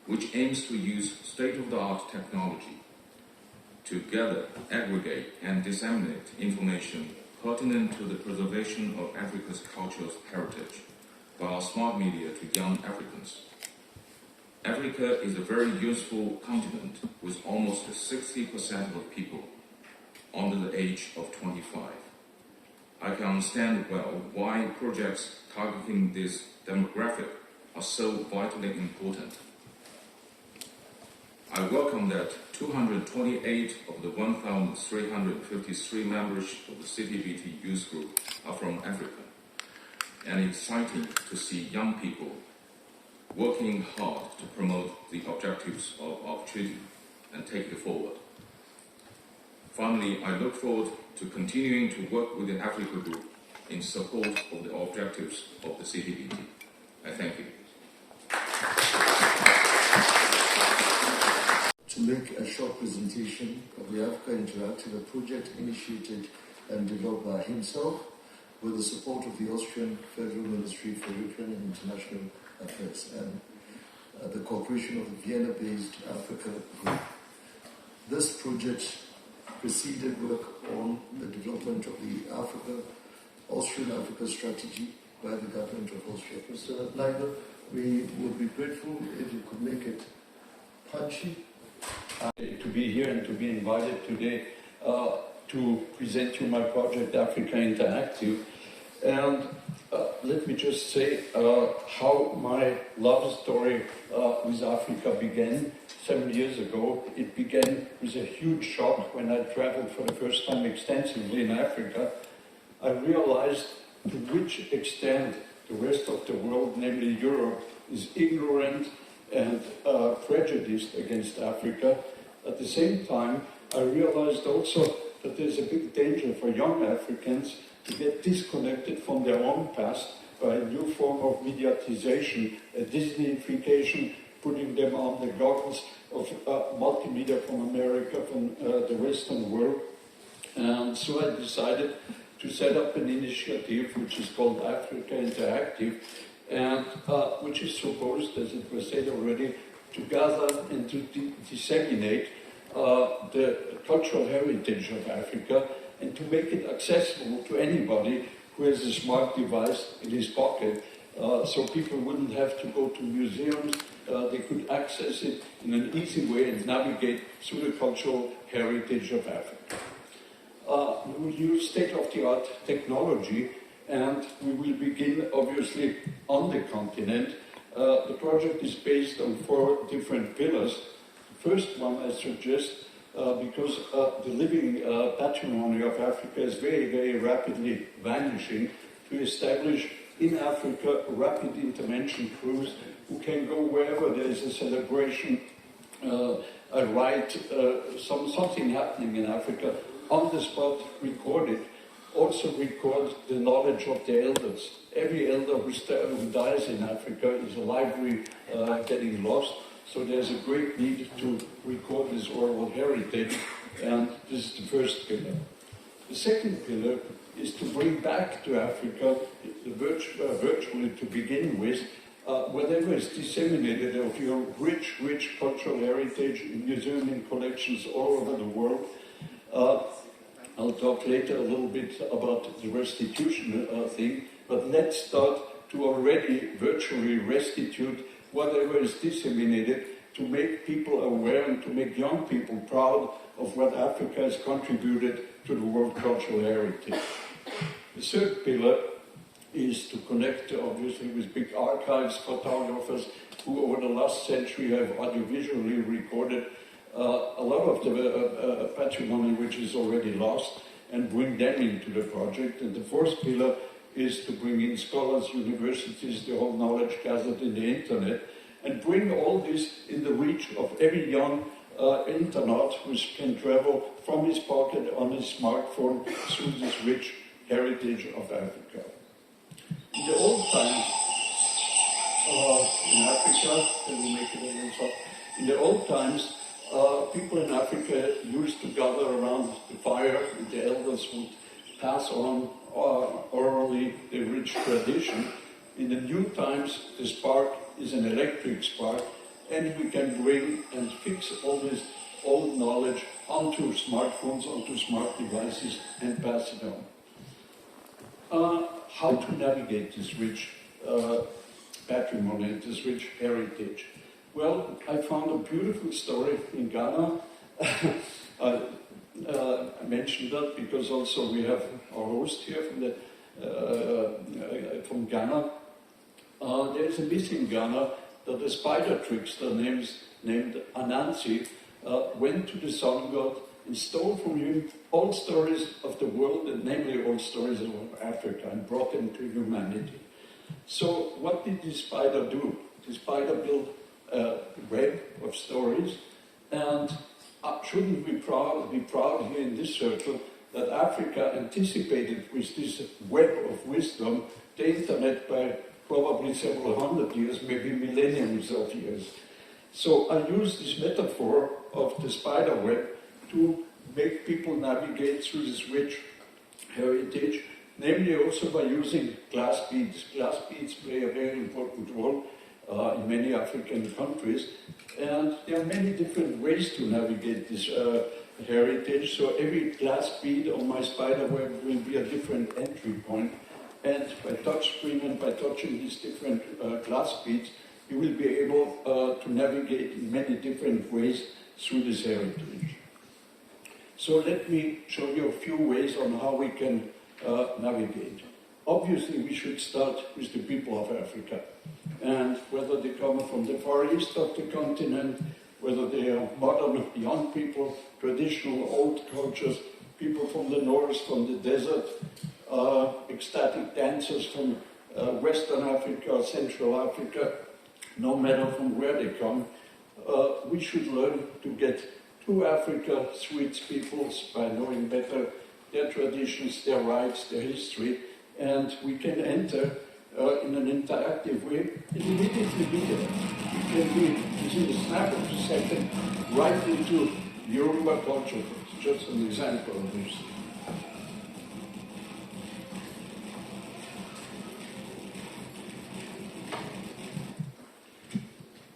which aims to use state-of-the-art technology to gather, aggregate, and disseminate information pertinent to the preservation of Africa's cultural heritage by our smart media to young Africans. Africa is a very useful continent with almost 60% of people under the age of 25. I can understand well why projects targeting this demographic are so vitally important. I welcome that 228 of the 1,353 members of the CTBT Youth Group are from Africa, and it's exciting to see young people working hard to promote the objectives of our treaty and take it forward. Finally, I look forward to continuing to work with the Africa Group in support of the objectives of the CDBT. I thank you. To make a short presentation of the Africa Interactive, a project initiated and developed by himself with the support of the Austrian Federal Ministry for European and International Affairs and the cooperation of the Vienna-based Africa Group. This project preceded work on the development of the Austrian Africa strategy by the government of Austria. Mr. Leber, we would be grateful if you could make it punchy. To be here and to be invited today to present you my project Africa Interactive. And let me just say how my love story with Africa began 7 years ago. It began with a huge shock when I traveled for the first time extensively in Africa. I realized to which extent the rest of the world, namely Europe, is ignorant and prejudiced against Africa. At the same time, I realized also that there's a big danger for young Africans to get disconnected from their own past by a new form of mediatization, a Disneyification, putting them on the goggles of multimedia from America, from the Western world. And so I decided to set up an initiative which is called Africa Interactive, and which is supposed, as it was said already, to gather and to disseminate the cultural heritage of Africa and to make it accessible to anybody who has a smart device in his pocket, so people wouldn't have to go to museums, they could access it in an easy way and navigate through the cultural heritage of Africa. We will use state-of-the-art technology, and we will begin, obviously, on the continent. The project is based on 4 different pillars. The first one, I suggest, because the living patrimony of Africa is very, very rapidly vanishing, to establish in Africa rapid intervention crews who can go wherever there is a celebration, a rite, something happening in Africa, on the spot, record it. Also record the knowledge of the elders. Every elder who dies in Africa is a library getting lost, so there's a great need to record this oral heritage, and this is the first pillar. The second pillar is to bring back to Africa, virtually to begin with, whatever is disseminated of your rich cultural heritage in museums and collections all over the world. I'll talk later a little bit about the restitution thing, but let's start to already virtually restitute whatever is disseminated to make people aware and to make young people proud of what Africa has contributed to the world cultural heritage. The third pillar is to connect, obviously, with big archives, photographers who over the last century have audiovisually recorded a lot of the patrimony which is already lost, and bring them into the project. And the fourth pillar is to bring in scholars, universities, the whole knowledge gathered in the internet, and bring all this in the reach of every young internaut who can travel from his pocket on his smartphone through this rich heritage of Africa. In the old times in Africa, in the old times, people in Africa used to gather around the fire, and the elders would pass on orally the rich tradition. In the new times, the spark is an electric spark, and we can bring and fix all this old knowledge onto smartphones, onto smart devices, and pass it on. How to navigate this rich patrimony, this rich heritage? Well, I found a beautiful story in Ghana. I mentioned that because also we have our host here from Ghana. There is a myth in Ghana that a spider trickster named Anansi went to the sun god and stole from him all stories of the world, and namely all stories of Africa, and brought them to humanity. So what did this spider do? The spider built a web of stories, and shouldn't we be proud here in this circle that Africa anticipated with this web of wisdom the internet by probably several hundred years, maybe millenniums of years. So I use this metaphor of the spider web to make people navigate through this rich heritage, namely also by using glass beads. Glass beads play a very important role in many African countries, and there are many different ways to navigate this heritage. So every glass bead on my spider web will be a different entry point, and by touchscreen and by touching these different glass beads, you will be able to navigate in many different ways through this heritage. So let me show you a few ways on how we can navigate. Obviously, we should start with the people of Africa, and whether they come from the far east of the continent, whether they are modern young people, traditional old cultures, people from the north, from the desert, ecstatic dancers from Western Africa, Central Africa, no matter from where they come, we should learn to get to Africa through its peoples by knowing better their traditions, their rights, their history, and we can enter in an interactive way and immediately be there. We can be, within a snap of a second, right into Yoruba culture. It's just an example of this.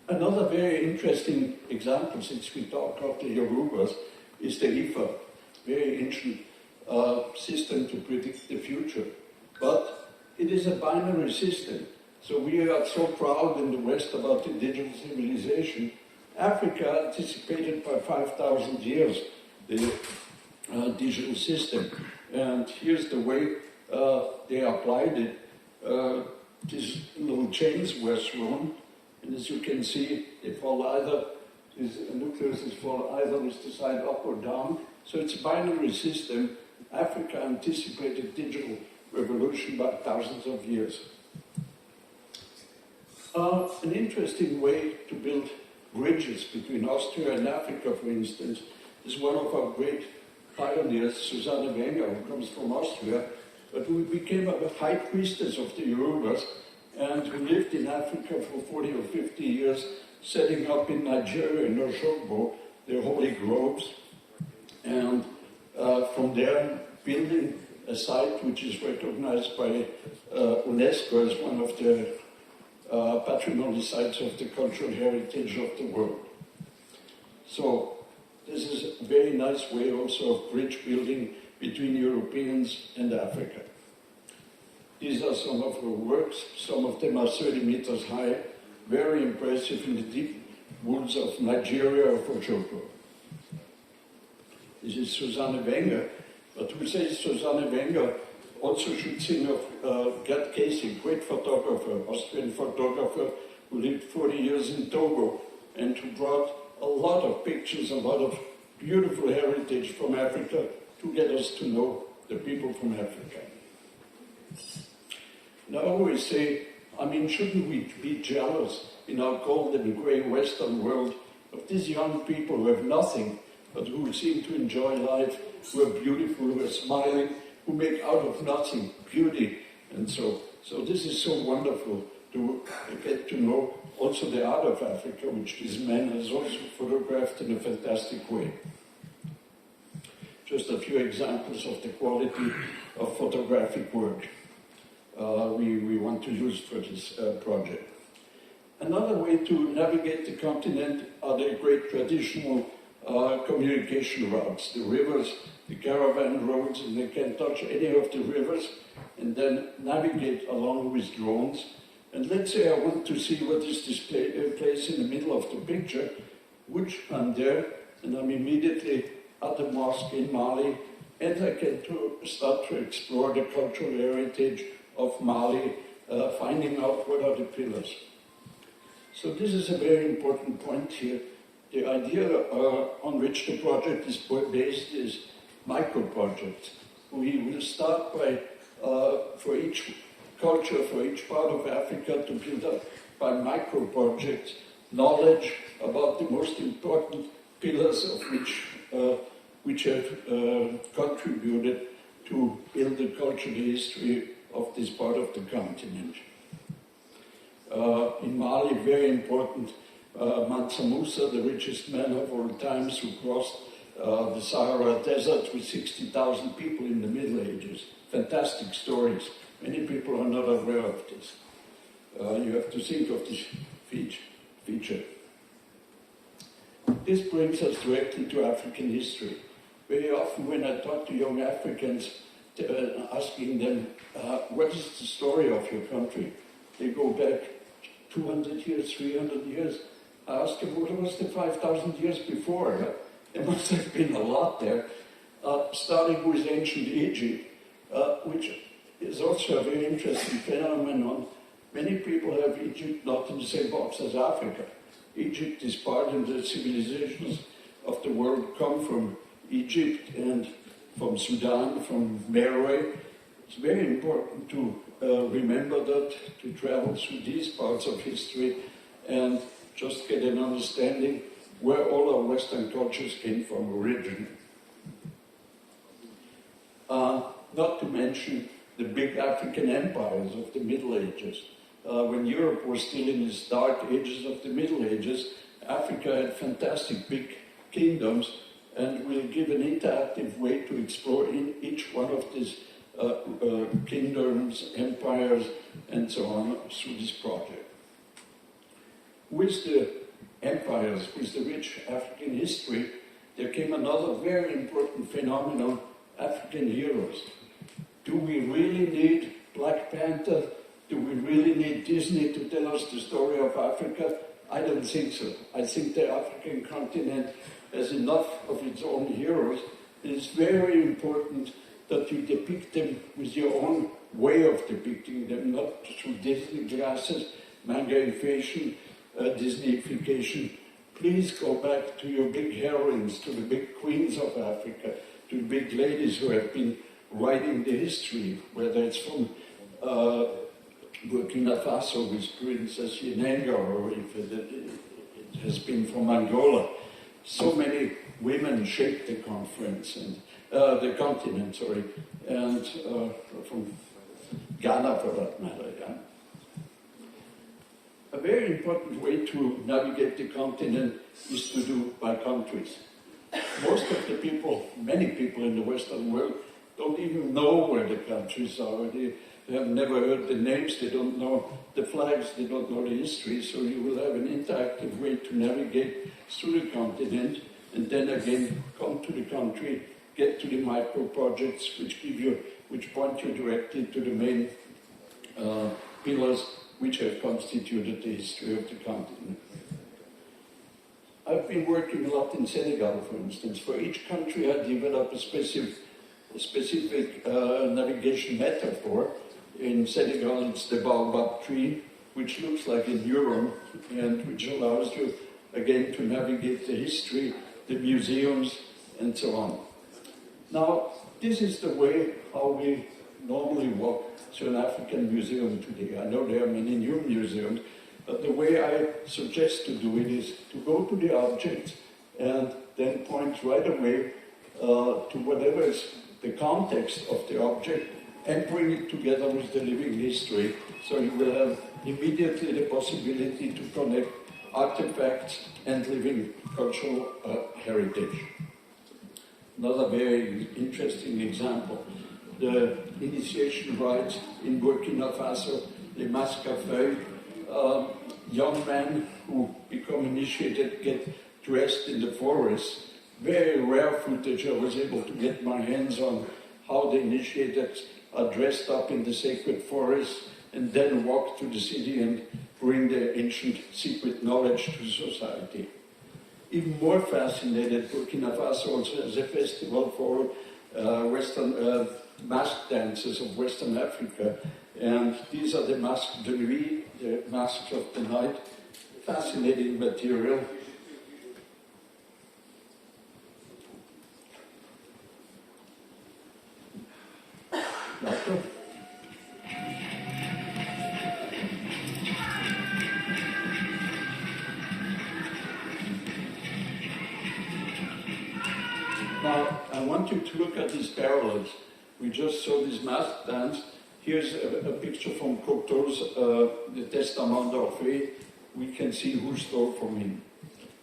Another very interesting example, since we talk about the Yorubas, is the IFA, very ancient system to predict the future. But it is a binary system. So we are so proud in the West about the digital civilization. Africa anticipated by 5,000 years the digital system. And here's the way they applied it. These little chains were thrown, and as you can see, they fall either, these nucleuses fall either with the side up or down. So it's a binary system. Africa anticipated digital revolution by thousands of years. An interesting way to build bridges between Austria and Africa, for instance, is one of our great pioneers, Susanne Wenger, who comes from Austria, but who became a high priestess of the Yorubas and who lived in Africa for 40 or 50 years, setting up in Nigeria, in Oshogbo, their holy groves, and from there building a site which is recognized by UNESCO as one of the patrimony sites of the cultural heritage of the world. So this is a very nice way also of bridge building between Europeans and Africa. These are some of her works. Some of them are 30 meters high, very impressive in the deep woods of Nigeria or Oshogbo. This is Susanne Wenger, but who says Susanne Wenger also should think of Gerd Casey, great photographer, Austrian photographer, who lived 40 years in Togo and who brought a lot of pictures, a lot of beautiful heritage from Africa to get us to know the people from Africa. And I always say, shouldn't we be jealous in our cold and grey Western world of these young people who have nothing, but who seem to enjoy life, who are beautiful, who are smiling, who make out of nothing beauty? And so this is so wonderful to get to know also the art of Africa, which this man has also photographed in a fantastic way. Just a few examples of the quality of photographic work we want to use for this project. Another way to navigate the continent are the great traditional communication routes, the rivers, the caravan roads, and they can touch any of the rivers and then navigate along with drones. And let's say I want to see what is this place in the middle of the picture, which I'm there, and I'm immediately at the mosque in Mali, and I can start to explore the cultural heritage of Mali, finding out what are the pillars. So this is a very important point here. The idea on which the project is based is micro-projects. We will start by, for each culture, for each part of Africa, to build up by micro-projects knowledge about the most important pillars of which have contributed to build the cultural history of this part of the continent. In Mali, very important, Mansa Musa, the richest man of all times, who crossed the Sahara Desert with 60,000 people in the Middle Ages. Fantastic stories. Many people are not aware of this. You have to think of this feature. This brings us directly to African history. Very often when I talk to young Africans, asking them, what is the story of your country? They go back 200 years, 300 years. I ask them, what was the 5,000 years before? There must have been a lot there. Starting with ancient Egypt, which is also a very interesting phenomenon. Many people have Egypt not in the same box as Africa. Egypt is part of the civilizations of the world come from Egypt and from Sudan, from Meroe. It's very important to remember that, to travel through these parts of history and just get an understanding where all our Western cultures came from originally. Not to mention the big African empires of the Middle Ages. When Europe was still in its dark ages of the Middle Ages, Africa had fantastic big kingdoms, and we'll give an interactive way to explore in each one of these kingdoms, empires, and so on through this project. With the empires, with the rich African history, there came another very important phenomenon, African heroes. Do we really need Black Panther? Do we really need Disney to tell us the story of Africa? I don't think so. I think the African continent has enough of its own heroes. It is very important that you depict them with your own way of depicting them, not through Disney glasses, mangaization, Disneyfication. Please go back to your big heroines, to the big queens of Africa, to the big ladies who have been writing the history, whether it's from Burkina Faso with Princess Yenenga, or if it has been from Angola. So many women shaped the conference and the continent, and from Ghana for that matter. Yeah. A very important way to navigate the continent is to do by countries. Most of the people, many people in the Western world, don't even know where the countries are. They have never heard the names, they don't know the flags, they don't know the history, so you will have an interactive way to navigate through the continent, and then again come to the country, get to the micro projects which point you directly to the main pillars which have constituted the history of the continent. I've been working a lot in Senegal, for instance. For each country I developed a specific navigation metaphor. In Senegal it's the baobab tree, which looks like a neuron and which allows you again to navigate the history, the museums, and so on. Now, this is the way how we normally walk to an African museum today. I know there are many new museums, but the way I suggest to do it is to go to the objects and then point right away to whatever is the context of the object and bring it together with the living history. So you will have immediately the possibility to connect artifacts and living cultural heritage. Another very interesting example, the initiation rites in Burkina Faso, les masques young men who become initiated get dressed in the forest. Very rare footage I was able to get my hands on how the initiated are dressed up in the sacred forest and then walk to the city and bring their ancient secret knowledge to society. Even more fascinated, Burkina Faso also has a festival for Western mask dances of Western Africa, and these are the masques de nuit, the masks of the night. Fascinating material. Doctor? Now, I want you to look at these parallels. We just saw this mask dance. Here's a picture from Cocteau's The Testament of Faith. We can see who stole from him.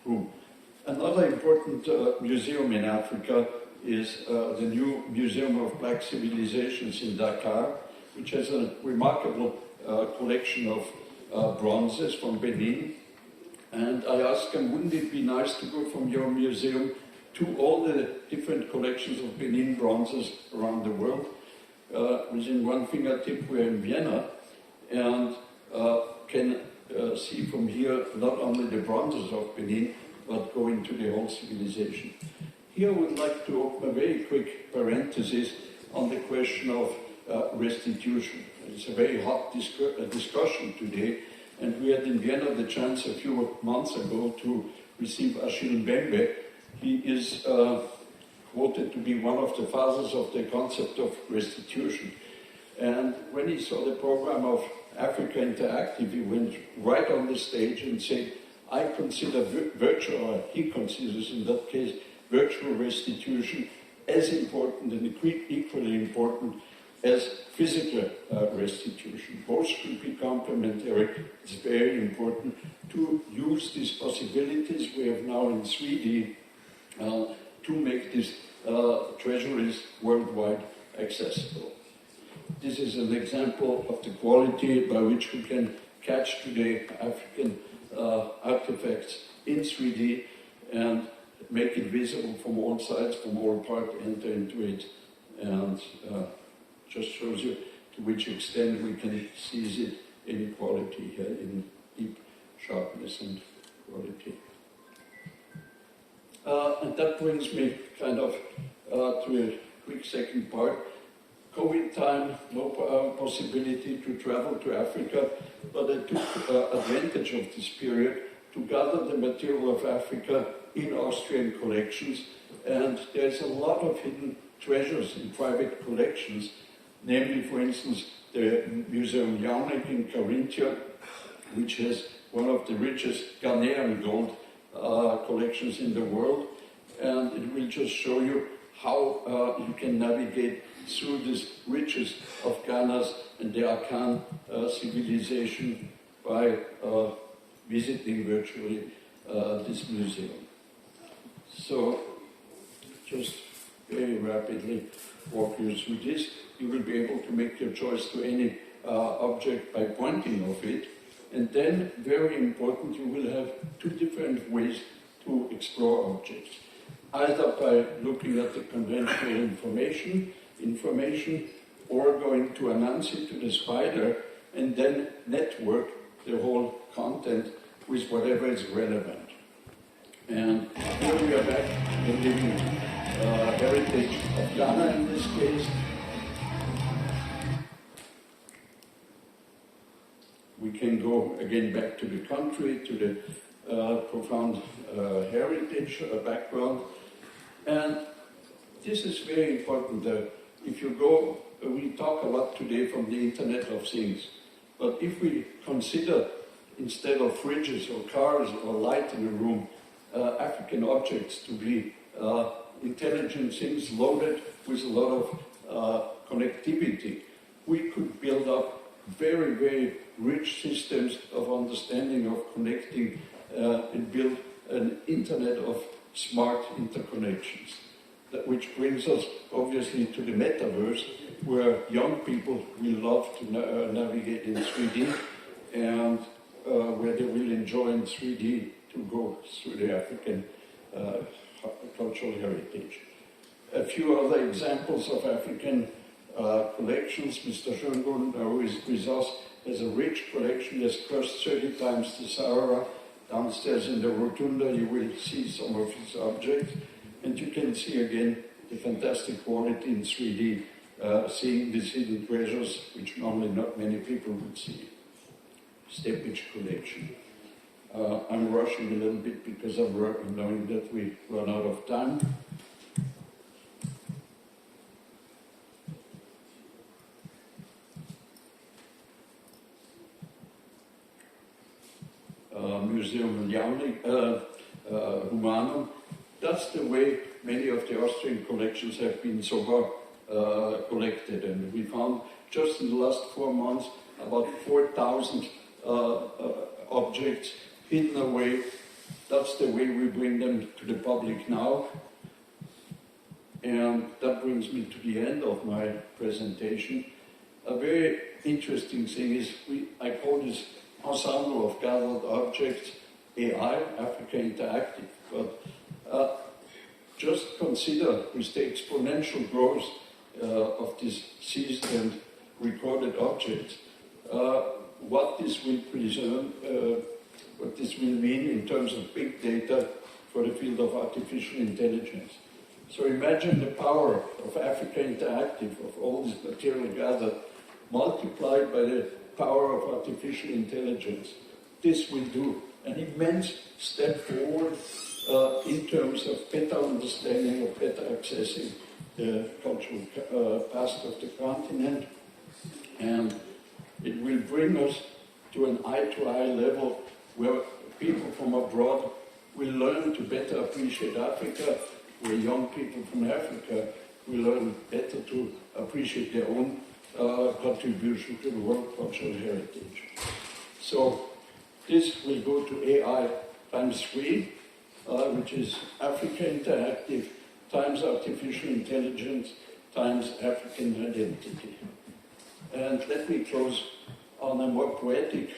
Who. Another important museum in Africa is the new Museum of Black Civilizations in Dakar, which has a remarkable collection of bronzes from Benin. And I asked him, wouldn't it be nice to go from your museum to all the different collections of Benin bronzes around the world? Within one fingertip, we're in Vienna, and can see from here not only the bronzes of Benin, but go into the whole civilization. Here I would like to open a very quick parenthesis on the question of restitution. It's a very hot discussion today, and we had in Vienna the chance a few months ago to receive Achille Mbembe. He is quoted to be one of the fathers of the concept of restitution. And when he saw the program of Africa Interactive, he went right on the stage and said, I consider virtual, or he considers in that case, virtual restitution as important and equally important as physical restitution. Both should be complementary. It's very important to use these possibilities we have now in 3D to make these treasuries worldwide accessible. This is an example of the quality by which we can catch today African artifacts in 3D and make it visible from all sides, from all parts, enter into it, and just shows you to which extent we can seize it in quality here, in deep sharpness and quality. And that brings me kind of to a quick second part. COVID time, no possibility to travel to Africa, but I took advantage of this period to gather the material of Africa in Austrian collections, and there's a lot of hidden treasures in private collections, namely, for instance, the Museum Jaunik in Carinthia, which has one of the richest Ghanaian gold collections in the world, and it will just show you how you can navigate through this riches of Ghana's and the Akan civilization by visiting virtually this museum. So, just very rapidly walk you through this. You will be able to make your choice to any object by pointing of it. And then, very important, you will have two different ways to explore objects. Either by looking at the conventional information, or going to Anansi, to the spider, and then network the whole content with whatever is relevant. And here we are back to the living heritage of Ghana in this case. We can go again back to the country, to the profound heritage background. And this is very important. If you go, we talk a lot today from the Internet of Things, but if we consider, instead of fridges or cars or light in a room, African objects to be intelligent things loaded with a lot of connectivity, we could build up very, very rich systems of understanding of connecting and build an internet of smart interconnections. Which brings us obviously to the metaverse, where young people will love to navigate in 3D, and where they will enjoy in 3D to go through the African cultural heritage. A few other examples of African collections. Mr. Schöngrund, who is with us, has a rich collection. He has crossed 30 times the Sahara. Downstairs in the rotunda you will see some of his objects, and you can see again the fantastic quality in 3D, seeing these hidden treasures which normally not many people would see. Steppage collection. I'm rushing a little bit because I'm knowing that we run out of time. Museum Humanum. That's the way many of the Austrian collections have been so far collected. And we found just in the last 4 months about 4,000 objects hidden away. That's the way we bring them to the public now. And that brings me to the end of my presentation. A very interesting thing is, I call this ensemble of gathered objects AI, Africa Interactive. But just consider, with the exponential growth of these seized and recorded objects, what this will present, what this will mean in terms of big data for the field of artificial intelligence. So imagine the power of Africa Interactive, of all this material gathered, multiplied by the power of artificial intelligence. This will do an immense step forward in terms of better understanding, of better accessing the cultural past of the continent. And it will bring us to an eye-to-eye level where people from abroad will learn to better appreciate Africa, where young people from Africa will learn better to appreciate their own contribution to the world cultural heritage. So this will go to AI times 3, which is Africa Interactive times artificial intelligence times African identity. And let me close on a more poetic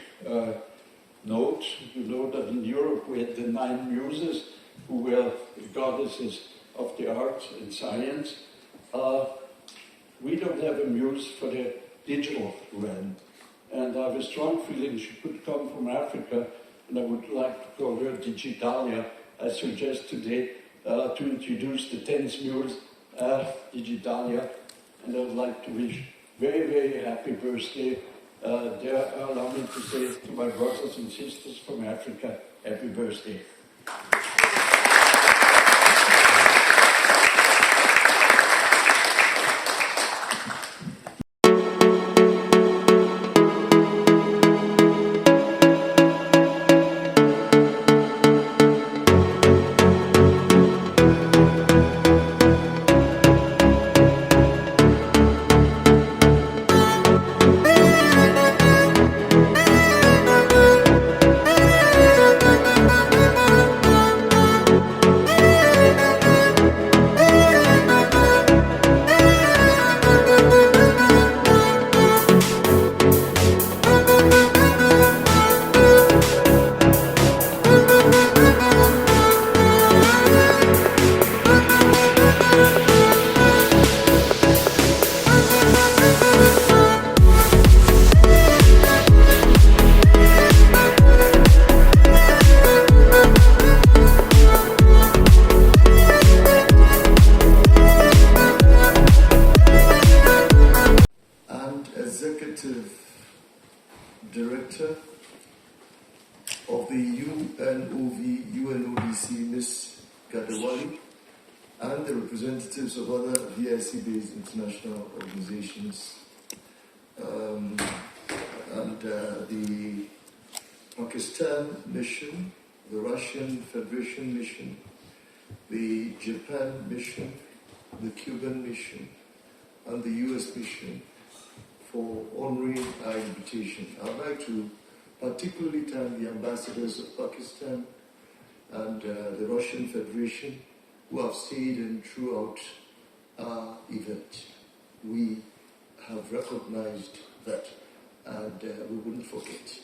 note. You know that in Europe we had the 9 muses who were the goddesses of the arts and science. We don't have a muse for the digital realm. And I have a strong feeling she could come from Africa, and I would like to call her Digitalia. I suggest today to introduce the 10th muse, Digitalia, and I would like to wish very, very happy birthday. Allow me to say to my brothers and sisters from Africa, happy birthday. Director of the UNODC, Ms. Gadawali, and the representatives of other VIC-based international organizations, and the Pakistan mission, the Russian Federation mission, the Japan mission, the Cuban mission, and the US mission for honoring our invitation. I'd like to particularly thank the ambassadors of Pakistan and the Russian Federation who have stayed in throughout our event. We have recognized that and we wouldn't forget.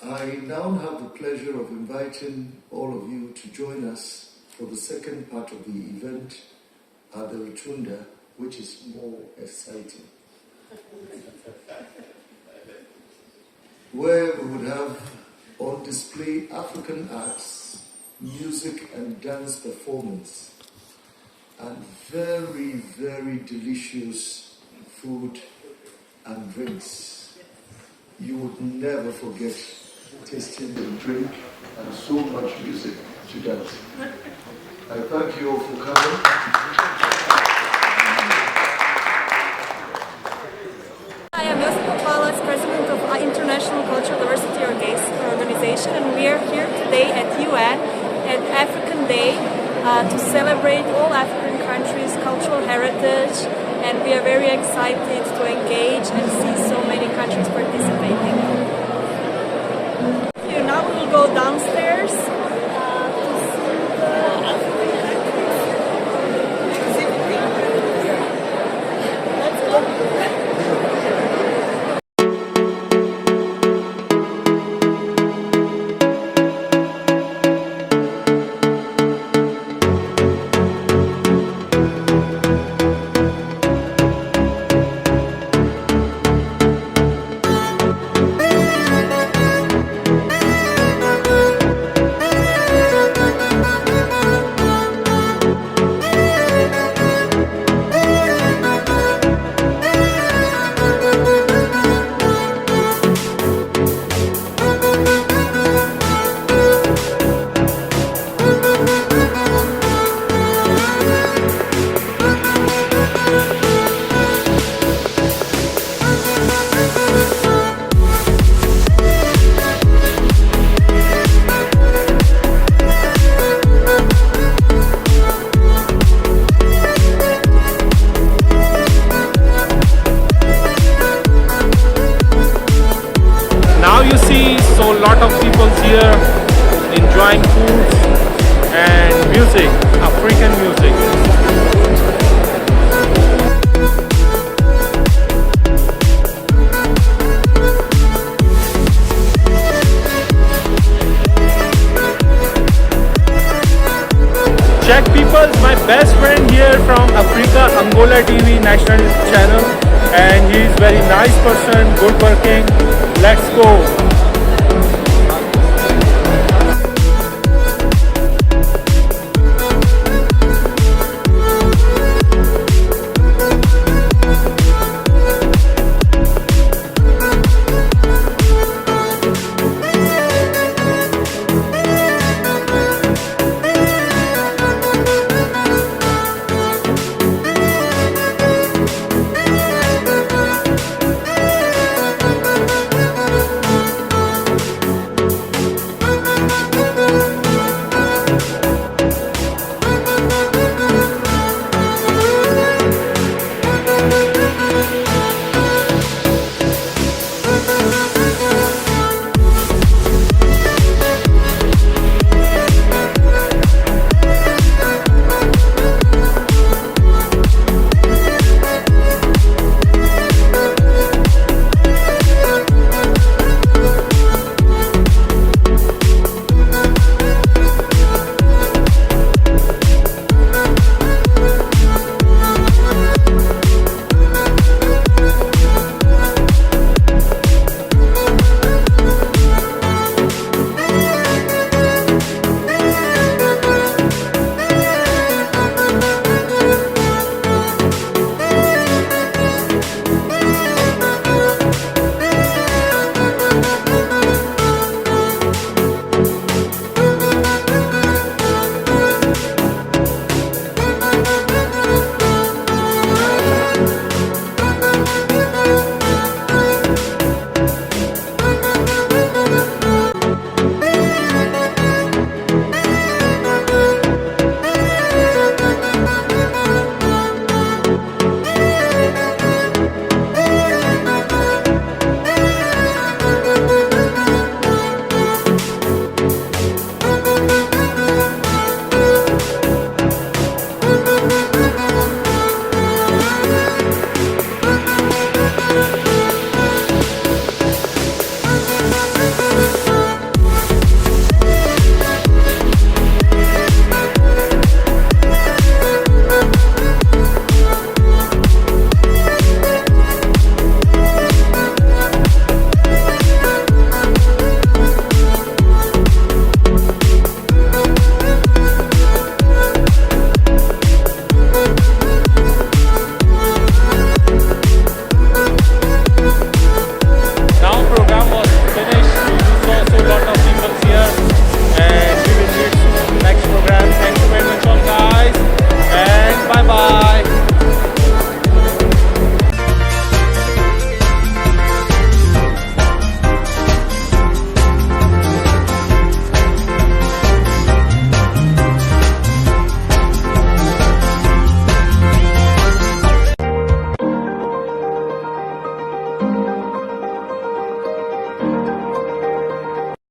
I now have the pleasure of inviting all of you to join us for the second part of the event at the Rotunda, which is more exciting. Where we would have on display African arts, music and dance performance, and very, very delicious food and drinks. You would never forget tasting the drink and so much music to dance. I thank you all for coming. I am President of International Cultural Diversity or GACE organization. Association, and we are here today at UN at African Day to celebrate all African countries' cultural heritage, and we are very excited to engage and see so many countries participating. Now we will go downstairs to see the African countries. Let's go. You see so lot of people here enjoying food and music, African music. Czech people is my best friend here from Africa, Angola TV national channel, and he is very nice person, good working. Let's go.